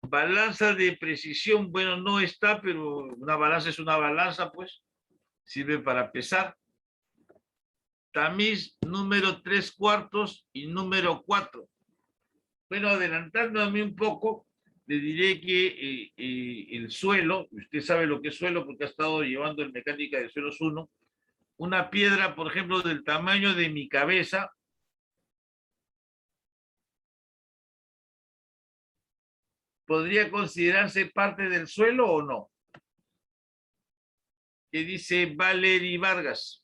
Balanza de precisión, bueno, no está, pero una balanza es una balanza, pues. Sirve para pesar. Tamiz número 3/4 y número 4. Bueno, adelantándome un poco, le diré que el suelo, usted sabe lo que es suelo porque ha estado llevando en mecánica de suelos 1, una piedra, por ejemplo, del tamaño de mi cabeza, ¿podría considerarse parte del suelo o no? ¿Qué dice Valery Vargas?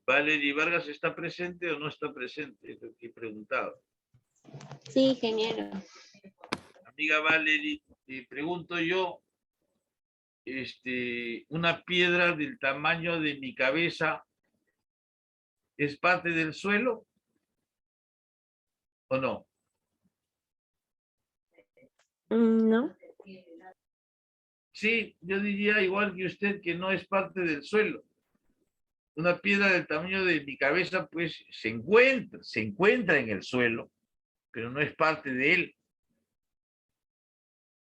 ¿Valery Vargas está presente o no está presente? Es lo que he preguntado. Sí, ingeniero. Amiga Valery, pregunto yo, una piedra del tamaño de mi cabeza, ¿es parte del suelo o no? No. Sí, yo diría igual que usted que no es parte del suelo. Una piedra del tamaño de mi cabeza, pues se encuentra en el suelo, pero no es parte de él.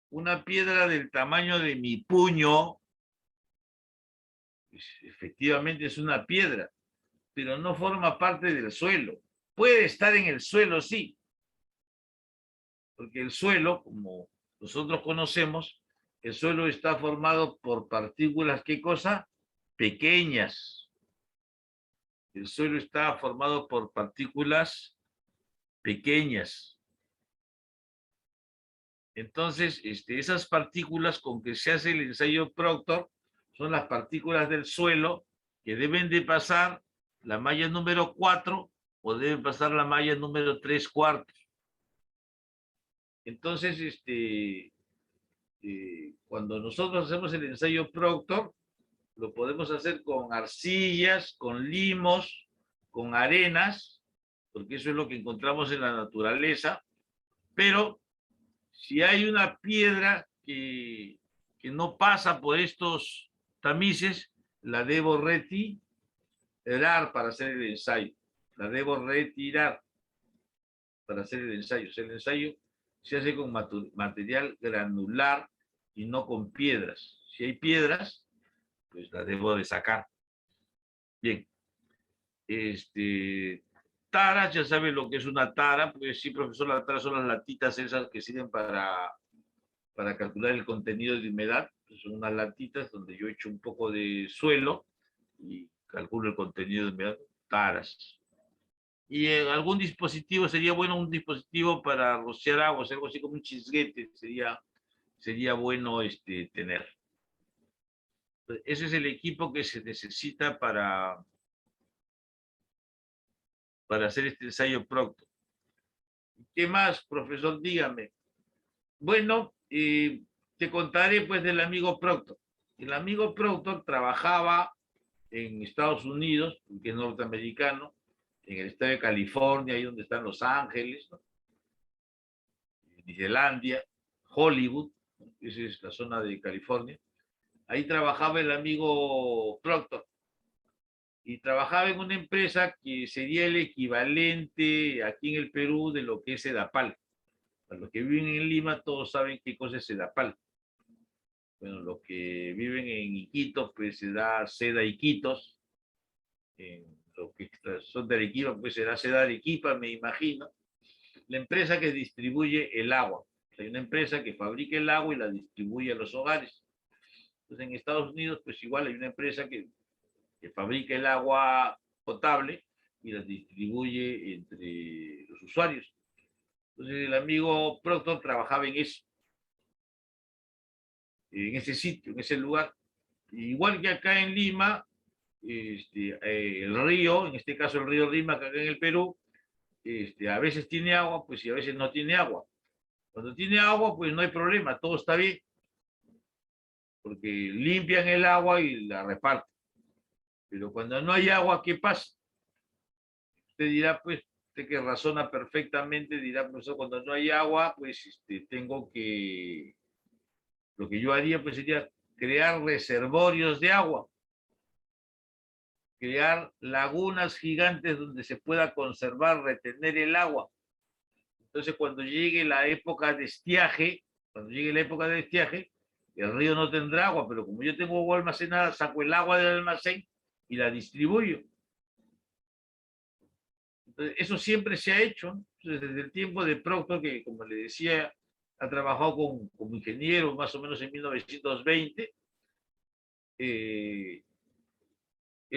Una piedra del tamaño de mi puño, pues, efectivamente es una piedra, pero no forma parte del suelo. Puede estar en el suelo, sí, porque el suelo, como nosotros conocemos, el suelo está formado por partículas, ¿qué cosa? Pequeñas. El suelo está formado por partículas pequeñas. Entonces, esas partículas con que se hace el ensayo Proctor son las partículas del suelo que deben de pasar la malla número 4 o deben pasar la malla número 3/4. Entonces, cuando nosotros hacemos el ensayo Proctor, lo podemos hacer con arcillas, con limos, con arenas, porque eso es lo que encontramos en la naturaleza, pero si hay una piedra que no pasa por estos tamices, la debo retirar para hacer el ensayo. La debo retirar para hacer el ensayo. O sea, el ensayo se hace con material granular y no con piedras. Si hay piedras, pues la debo de sacar. Bien. Taras, ya saben lo que es una tara, pues sí, profesor, las taras son las latitas esas que sirven para calcular el contenido de humedad. Pues son unas latitas donde yo echo un poco de suelo y calculo el contenido de humedad. Taras. Y algún dispositivo, sería bueno un dispositivo para rociar agua, algo así como un chisguete, sería bueno tener. Ese es el equipo que se necesita para hacer este ensayo Proctor. ¿Qué más, profesor? Dígame. Bueno, te contaré pues del amigo Proctor. El amigo Proctor trabajaba en Estados Unidos, que es norteamericano, en el estado de California, ahí donde están Los Ángeles, ¿no? Disneylandia, Hollywood. esa es la zona de California. Ahí trabajaba el amigo Proctor. Y trabajaba en una empresa que sería el equivalente aquí en el Perú de lo que es Sedapal. Para los que viven en Lima, todos saben qué cosa es Sedapal. Bueno, los que viven en Iquitos, pues se da Seda Iquitos. Los que son de Arequipa, pues será Seda Arequipa, me imagino. La empresa que distribuye el agua. Hay una empresa que fabrica el agua y la distribuye a los hogares. Entonces, en Estados Unidos, pues igual hay una empresa que fabrica el agua potable y la distribuye entre los usuarios. Entonces, el amigo Proctor trabajaba en eso, en ese sitio, en ese lugar. Igual que acá en Lima, el río, en este caso el río Rímac, acá en el Perú, a veces tiene agua, pues y a veces no tiene agua. Cuando tiene agua, pues no hay problema, todo está bien, porque limpian el agua y la reparten. Pero cuando no hay agua, ¿qué pasa? Usted dirá, pues, usted que razona perfectamente, dirá, pues, cuando no hay agua, pues, tengo que, lo que yo haría, pues, sería crear reservorios de agua, crear lagunas gigantes donde se pueda conservar, retener el agua. Entonces, cuando llegue la época de estiaje, el río no tendrá agua, pero como yo tengo agua almacenada, saco el agua del almacén y la distribuyo. Entonces, eso siempre se ha hecho, ¿no? Entonces, desde el tiempo de Proctor, que como le decía, ha trabajado como ingeniero más o menos en 1920, él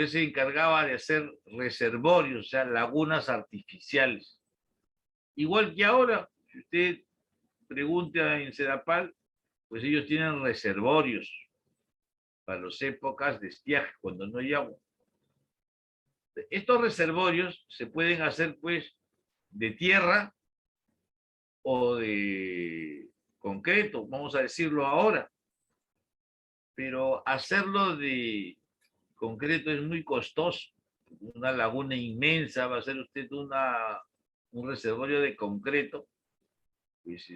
se encargaba de hacer reservorios, o sea, lagunas artificiales. Igual que ahora, si usted pregunta en Sedapal, pues ellos tienen reservorios para las épocas de estiaje, cuando no hay agua. Estos reservorios se pueden hacer, pues, de tierra o de concreto, vamos a decirlo ahora. Pero hacerlo de concreto es muy costoso. Una laguna inmensa, va a hacer usted un reservorio de concreto, pues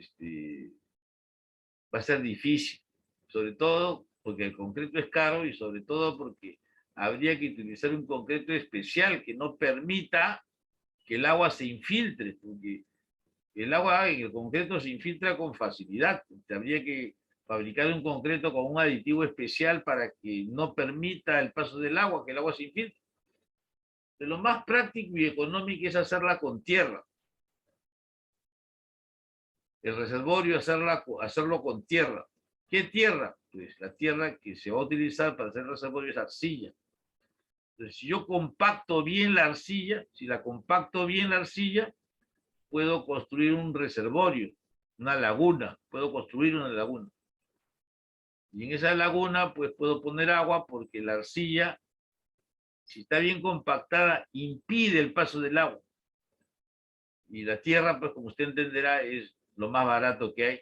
va a ser difícil. Sobre todo porque el concreto es caro y sobre todo porque habría que utilizar un concreto especial que no permita que el agua se infiltre, porque el agua en el concreto se infiltra con facilidad. Habría que fabricar un concreto con un aditivo especial para que no permita el paso del agua, que el agua se infiltre. De lo más práctico y económico es hacerla con tierra. El reservorio, hacerlo con tierra. ¿Qué tierra? Pues la tierra que se va a utilizar para hacer el reservorio es arcilla. Entonces, si yo compacto bien la arcilla, puedo construir un reservorio, una laguna, Y en esa laguna, pues puedo poner agua porque la arcilla, si está bien compactada, impide el paso del agua. Y la tierra, pues como usted entenderá, es lo más barato que hay.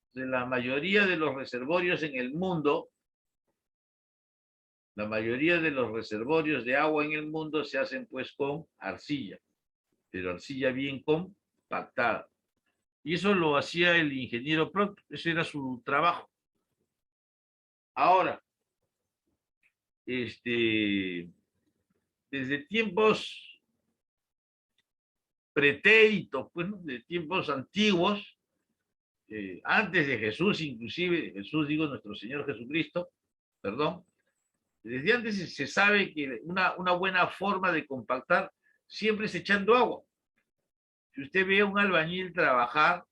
Entonces, la mayoría de los reservorios en el mundo, la mayoría de los reservorios de agua en el mundo se hacen pues con arcilla, pero arcilla bien compactada. Y eso lo hacía el ingeniero Proctor, ese era su trabajo. Ahora, desde tiempos pretéritos, pues, ¿no? De tiempos antiguos, antes de Jesús, inclusive, de Jesús digo, nuestro Señor Jesucristo, perdón, desde antes se sabe que una buena forma de compactar siempre es echando agua. Si usted ve a un albañil trabajar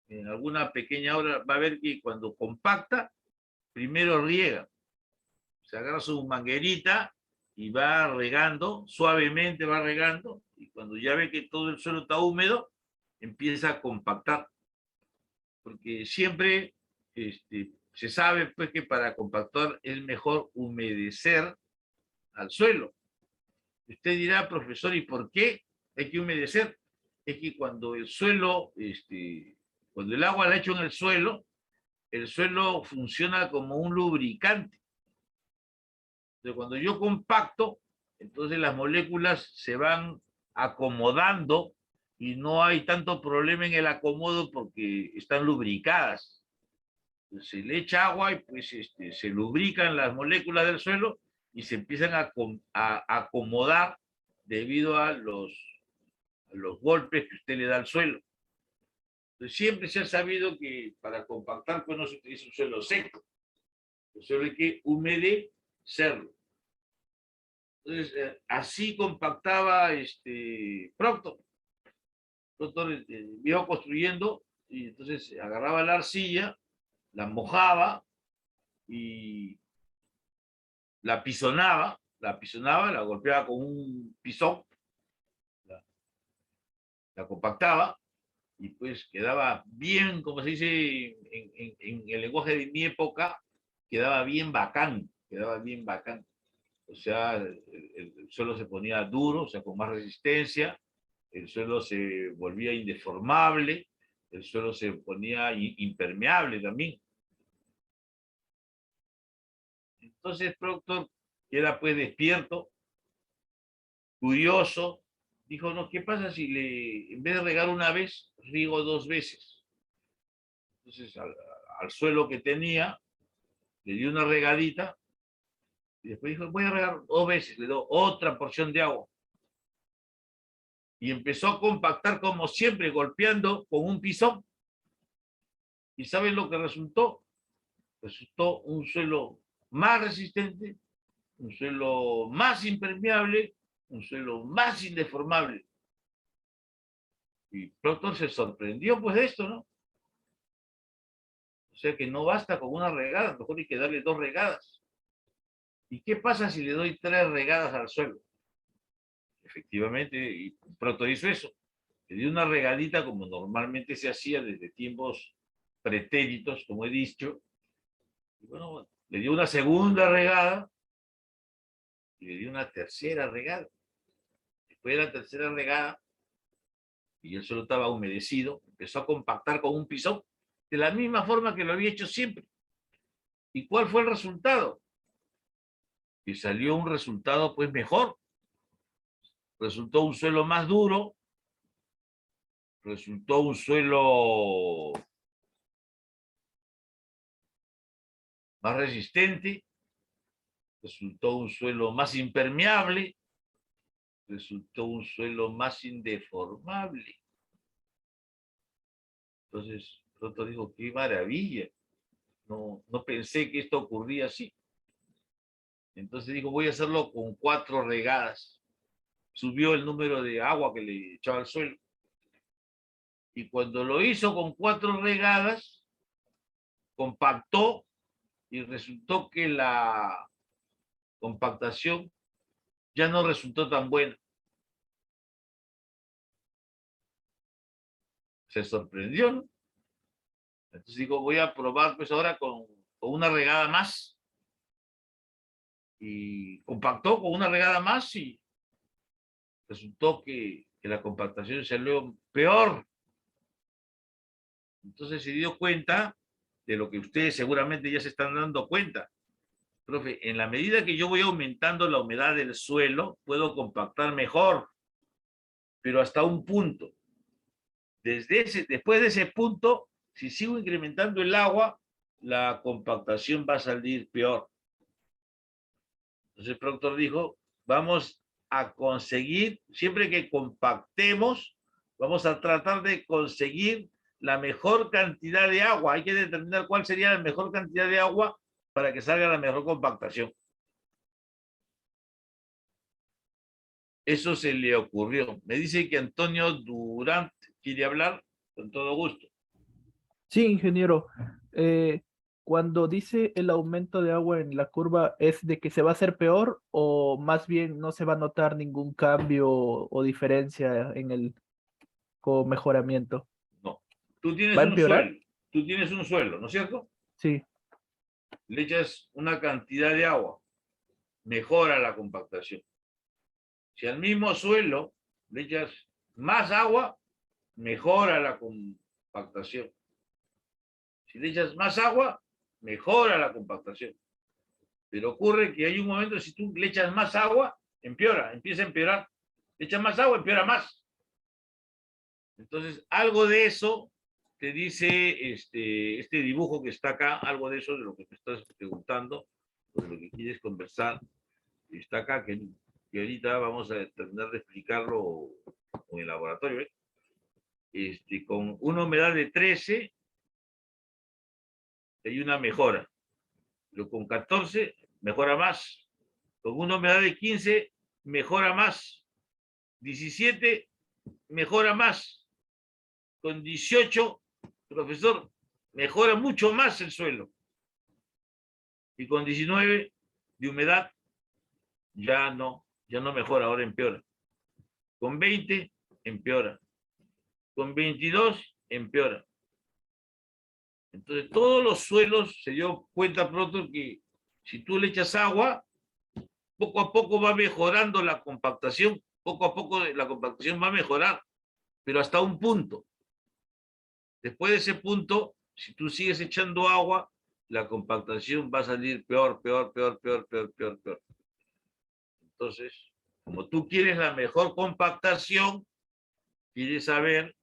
en alguna pequeña obra, va a ver que cuando compacta, primero riega. Se agarra su manguerita y va regando, suavemente va regando, y cuando ya ve que todo el suelo está húmedo, empieza a compactar. Porque siempre se sabe pues que para compactar es mejor humedecer al suelo. Usted dirá, profesor, ¿y por qué hay que humedecer? Es que cuando el suelo, cuando el agua la echo en el suelo funciona como un lubricante. Entonces, cuando yo compacto, entonces las moléculas se van acomodando y no hay tanto problema en el acomodo porque están lubricadas. Se le echa agua y pues se lubrican las moléculas del suelo y se empiezan a acomodar debido a los golpes que usted le da al suelo. Entonces, siempre se ha sabido que para compactar pues no se utiliza un suelo seco, el suelo hay que humedecerlo. Entonces, así compactaba Proctor. Proctor iba construyendo y entonces agarraba la arcilla, la mojaba y la pisonaba, la golpeaba con un pisón, la compactaba y pues quedaba bien, como se dice en el lenguaje de mi época, quedaba bien bacán, quedaba bien bacán. O sea, el suelo se ponía duro, o sea, con más resistencia, el suelo se volvía indeformable, el suelo se ponía impermeable también. Entonces Proctor, que era pues despierto, curioso, dijo, no, ¿qué pasa si en vez de regar una vez, riego 2 veces? Entonces al suelo que tenía, le dio una regadita, y después dijo, voy a regar 2 veces, le doy otra porción de agua. Y empezó a compactar como siempre, golpeando con un pisón. ¿Y saben lo que resultó? Resultó un suelo más resistente, un suelo más impermeable, un suelo más indeformable. Y Proctor se sorprendió pues de esto, ¿no? O sea que no basta con una regada, mejor hay que darle 2 regadas. ¿Y qué pasa si le doy 3 regadas al suelo? Efectivamente, y Proctor hizo eso. Le dio una regadita como normalmente se hacía desde tiempos pretéritos, como he dicho. Y bueno, le dio una segunda regada y le dio una tercera regada. Después de la tercera regada, y el suelo estaba humedecido, empezó a compactar con un pisón, de la misma forma que lo había hecho siempre. ¿Y cuál fue el resultado? Que salió un resultado pues mejor. Resultó un suelo más duro, resultó un suelo más resistente, resultó un suelo más impermeable, resultó un suelo más indeformable. Entonces, pronto dijo, qué maravilla. No pensé que esto ocurría así. Entonces dijo, voy a hacerlo con 4 regadas. Subió el número de agua que le echaba al suelo. Y cuando lo hizo con 4 regadas, compactó y resultó que la compactación ya no resultó tan buena. Se sorprendió, ¿no? Entonces digo, voy a probar pues ahora con una regada más. Y compactó con una regada más y resultó que la compactación salió peor. Entonces se dio cuenta de lo que ustedes seguramente ya se están dando cuenta. Profe, en la medida que yo voy aumentando la humedad del suelo, puedo compactar mejor, pero hasta un punto. Después de ese punto, si sigo incrementando el agua, la compactación va a salir peor. Entonces el Proctor dijo, vamos a conseguir, siempre que compactemos, vamos a tratar de conseguir la mejor cantidad de agua. Hay que determinar cuál sería la mejor cantidad de agua para que salga la mejor compactación. Eso se le ocurrió. Me dice que Antonio Durant quiere hablar, con todo gusto. Sí, ingeniero. Cuando dice el aumento de agua en la curva, ¿es de que se va a hacer peor o más bien no se va a notar ningún cambio o diferencia en el mejoramiento? No. Tú tienes ¿Va a un empeorar? suelo. Tú tienes un suelo, ¿no es cierto? Sí, Le echas una cantidad de agua. Mejora la compactación. Si al mismo suelo le echas más agua, mejora la compactación. Si le echas más agua, mejora la compactación. Pero ocurre que hay un momento, si tú le echas más agua, empeora, empieza a empeorar. Le echas más agua, empeora más. Entonces, algo de eso te dice este dibujo que está acá, algo de eso de lo que te estás preguntando, o de lo que quieres conversar, está acá, que ahorita vamos a terminar de explicarlo en el laboratorio, ¿eh? Con una humedad de 13 hay una mejora, pero con 14 mejora más, con una humedad de 15 mejora más, 17 mejora más, con 18, profesor, mejora mucho más el suelo, y con 19 de humedad ya no mejora, ahora empeora, con 20 empeora, con 22 empeora. Entonces, todos los suelos se dio cuenta pronto que si tú le echas agua, poco a poco va mejorando la compactación, poco a poco la compactación va a mejorar, pero hasta un punto. Después de ese punto, si tú sigues echando agua, la compactación va a salir peor, peor, peor, peor, peor, peor, peor. Entonces, como tú quieres la mejor compactación, quieres saber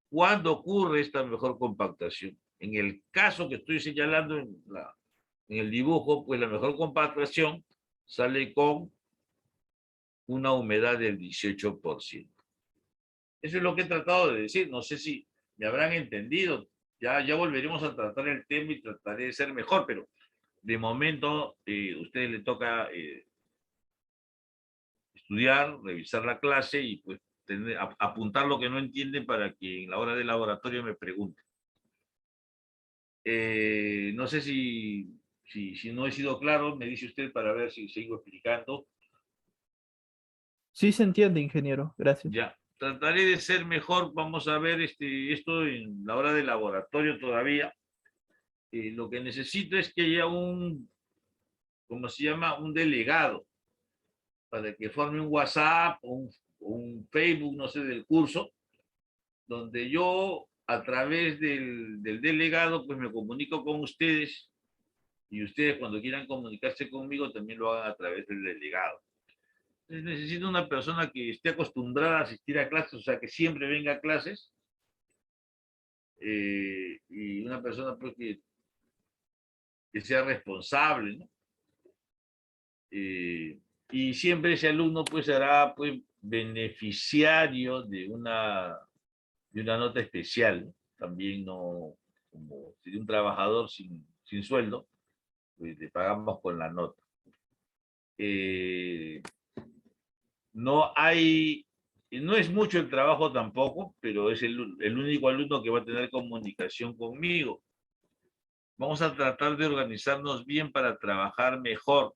cuándo ocurre esta mejor compactación. En el caso que estoy señalando en el dibujo, pues la mejor compactación sale con una humedad del 18%. Eso es lo que he tratado de decir. No sé si me habrán entendido. Ya volveremos a tratar el tema y trataré de ser mejor, pero de momento a ustedes les toca estudiar, revisar la clase y pues apuntar lo que no entienden para que en la hora del laboratorio me pregunten. No sé si no he sido claro, me dice usted para ver si sigo explicando. Sí se entiende, ingeniero. Gracias. Ya, trataré de ser mejor. Vamos a ver esto en la hora del laboratorio todavía. Lo que necesito es que haya ¿cómo se llama? Un delegado para que forme un WhatsApp o un Facebook, no sé, del curso, donde yo a través del delegado pues me comunico con ustedes y ustedes cuando quieran comunicarse conmigo también lo hagan a través del delegado. Entonces, necesito una persona que esté acostumbrada a asistir a clases, o sea, que siempre venga a clases, y una persona pues, que sea responsable, ¿no? Y siempre ese alumno pues será pues, beneficiario de una nota especial, ¿no? También no, como si de un trabajador sin sueldo, pues le pagamos con la nota. No es mucho el trabajo tampoco, pero es el único alumno que va a tener comunicación conmigo. Vamos a tratar de organizarnos bien para trabajar mejor.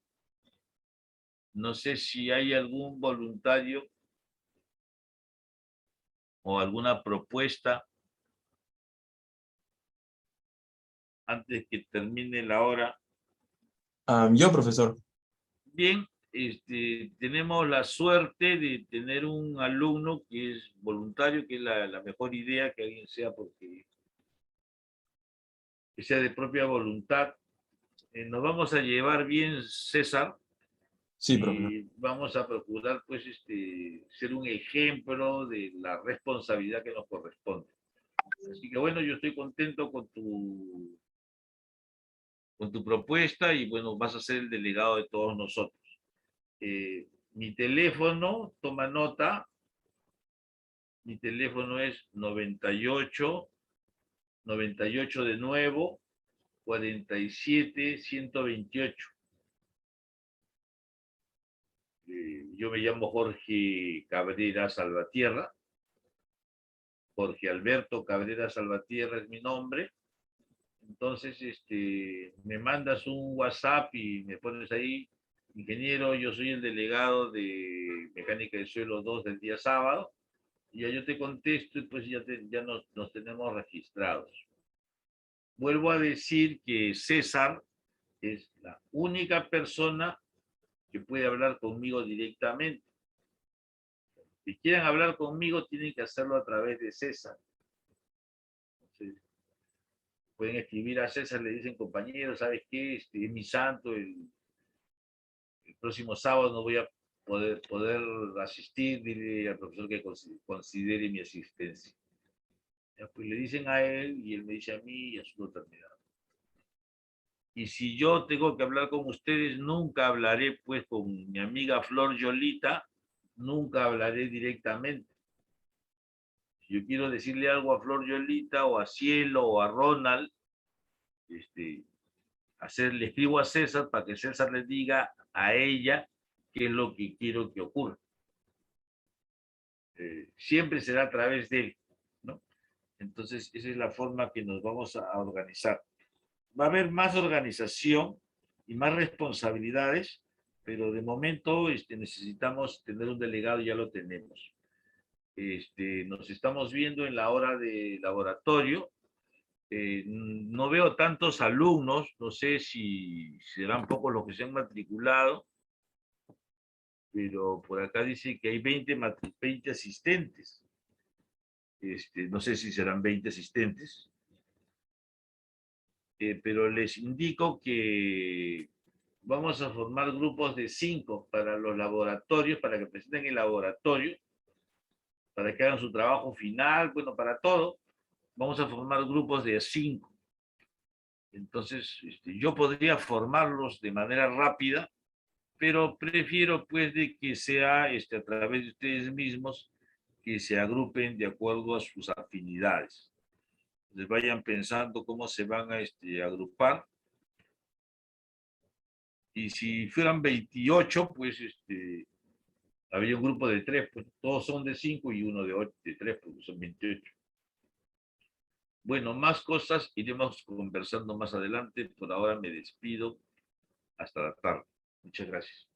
No sé si hay algún voluntario o alguna propuesta antes que termine la hora. Yo, profesor. Bien, tenemos la suerte de tener un alumno que es voluntario, que es la mejor idea que alguien sea, porque que sea de propia voluntad. Nos vamos a llevar bien, César, Sí, profesor. y vamos a procurar, pues, ser un ejemplo de la responsabilidad que nos corresponde. Así que bueno, yo estoy contento con tu propuesta y bueno, vas a ser el delegado de todos nosotros. Mi teléfono, toma nota, mi teléfono es 98 de nuevo, 47 128. Yo me llamo Jorge Cabrera Salvatierra. Jorge Alberto Cabrera Salvatierra es mi nombre. Entonces, me mandas un WhatsApp y me pones ahí, ingeniero, yo soy el delegado de Mecánica de Suelo 2 del día sábado, y ya yo te contesto y pues ya nos tenemos registrados. Vuelvo a decir que César es la única persona que puede hablar conmigo directamente. Si quieren hablar conmigo, tienen que hacerlo a través de César. Entonces, pueden escribir a César, le dicen, compañero, ¿sabes qué? Es mi santo, el próximo sábado no voy a poder asistir, dile al profesor que considere mi asistencia. Ya, pues le dicen a él y él me dice a mí y así lo terminamos. Y si yo tengo que hablar con ustedes, nunca hablaré pues con mi amiga Flor Yolita, nunca hablaré directamente. Si yo quiero decirle algo a Flor Yolita o a Cielo o a Ronald, le escribo a César para que César le diga a ella qué es lo que quiero que ocurra. Siempre será a través de él, ¿no? Entonces, esa es la forma que nos vamos a organizar. Va a haber más organización y más responsabilidades, pero de momento necesitamos tener un delegado, ya lo tenemos. Nos estamos viendo en la hora de laboratorio. No veo tantos alumnos, no sé si serán pocos los que se han matriculado, pero por acá dice que hay 20 asistentes. No sé si serán 20 asistentes, pero les indico que vamos a formar grupos de 5 para los laboratorios, para que presenten el laboratorio, para que hagan su trabajo final, bueno, para todo. Vamos a formar grupos de 5. Entonces, yo podría formarlos de manera rápida, pero prefiero pues de que sea a través de ustedes mismos, que se agrupen de acuerdo a sus afinidades. Les vayan pensando cómo se van a agrupar. Y si fueran 28, pues habría un grupo de 3, pues todos son de 5 y uno de 3, porque son 28. Bueno, más cosas iremos conversando más adelante. Por ahora me despido. Hasta la tarde. Muchas gracias.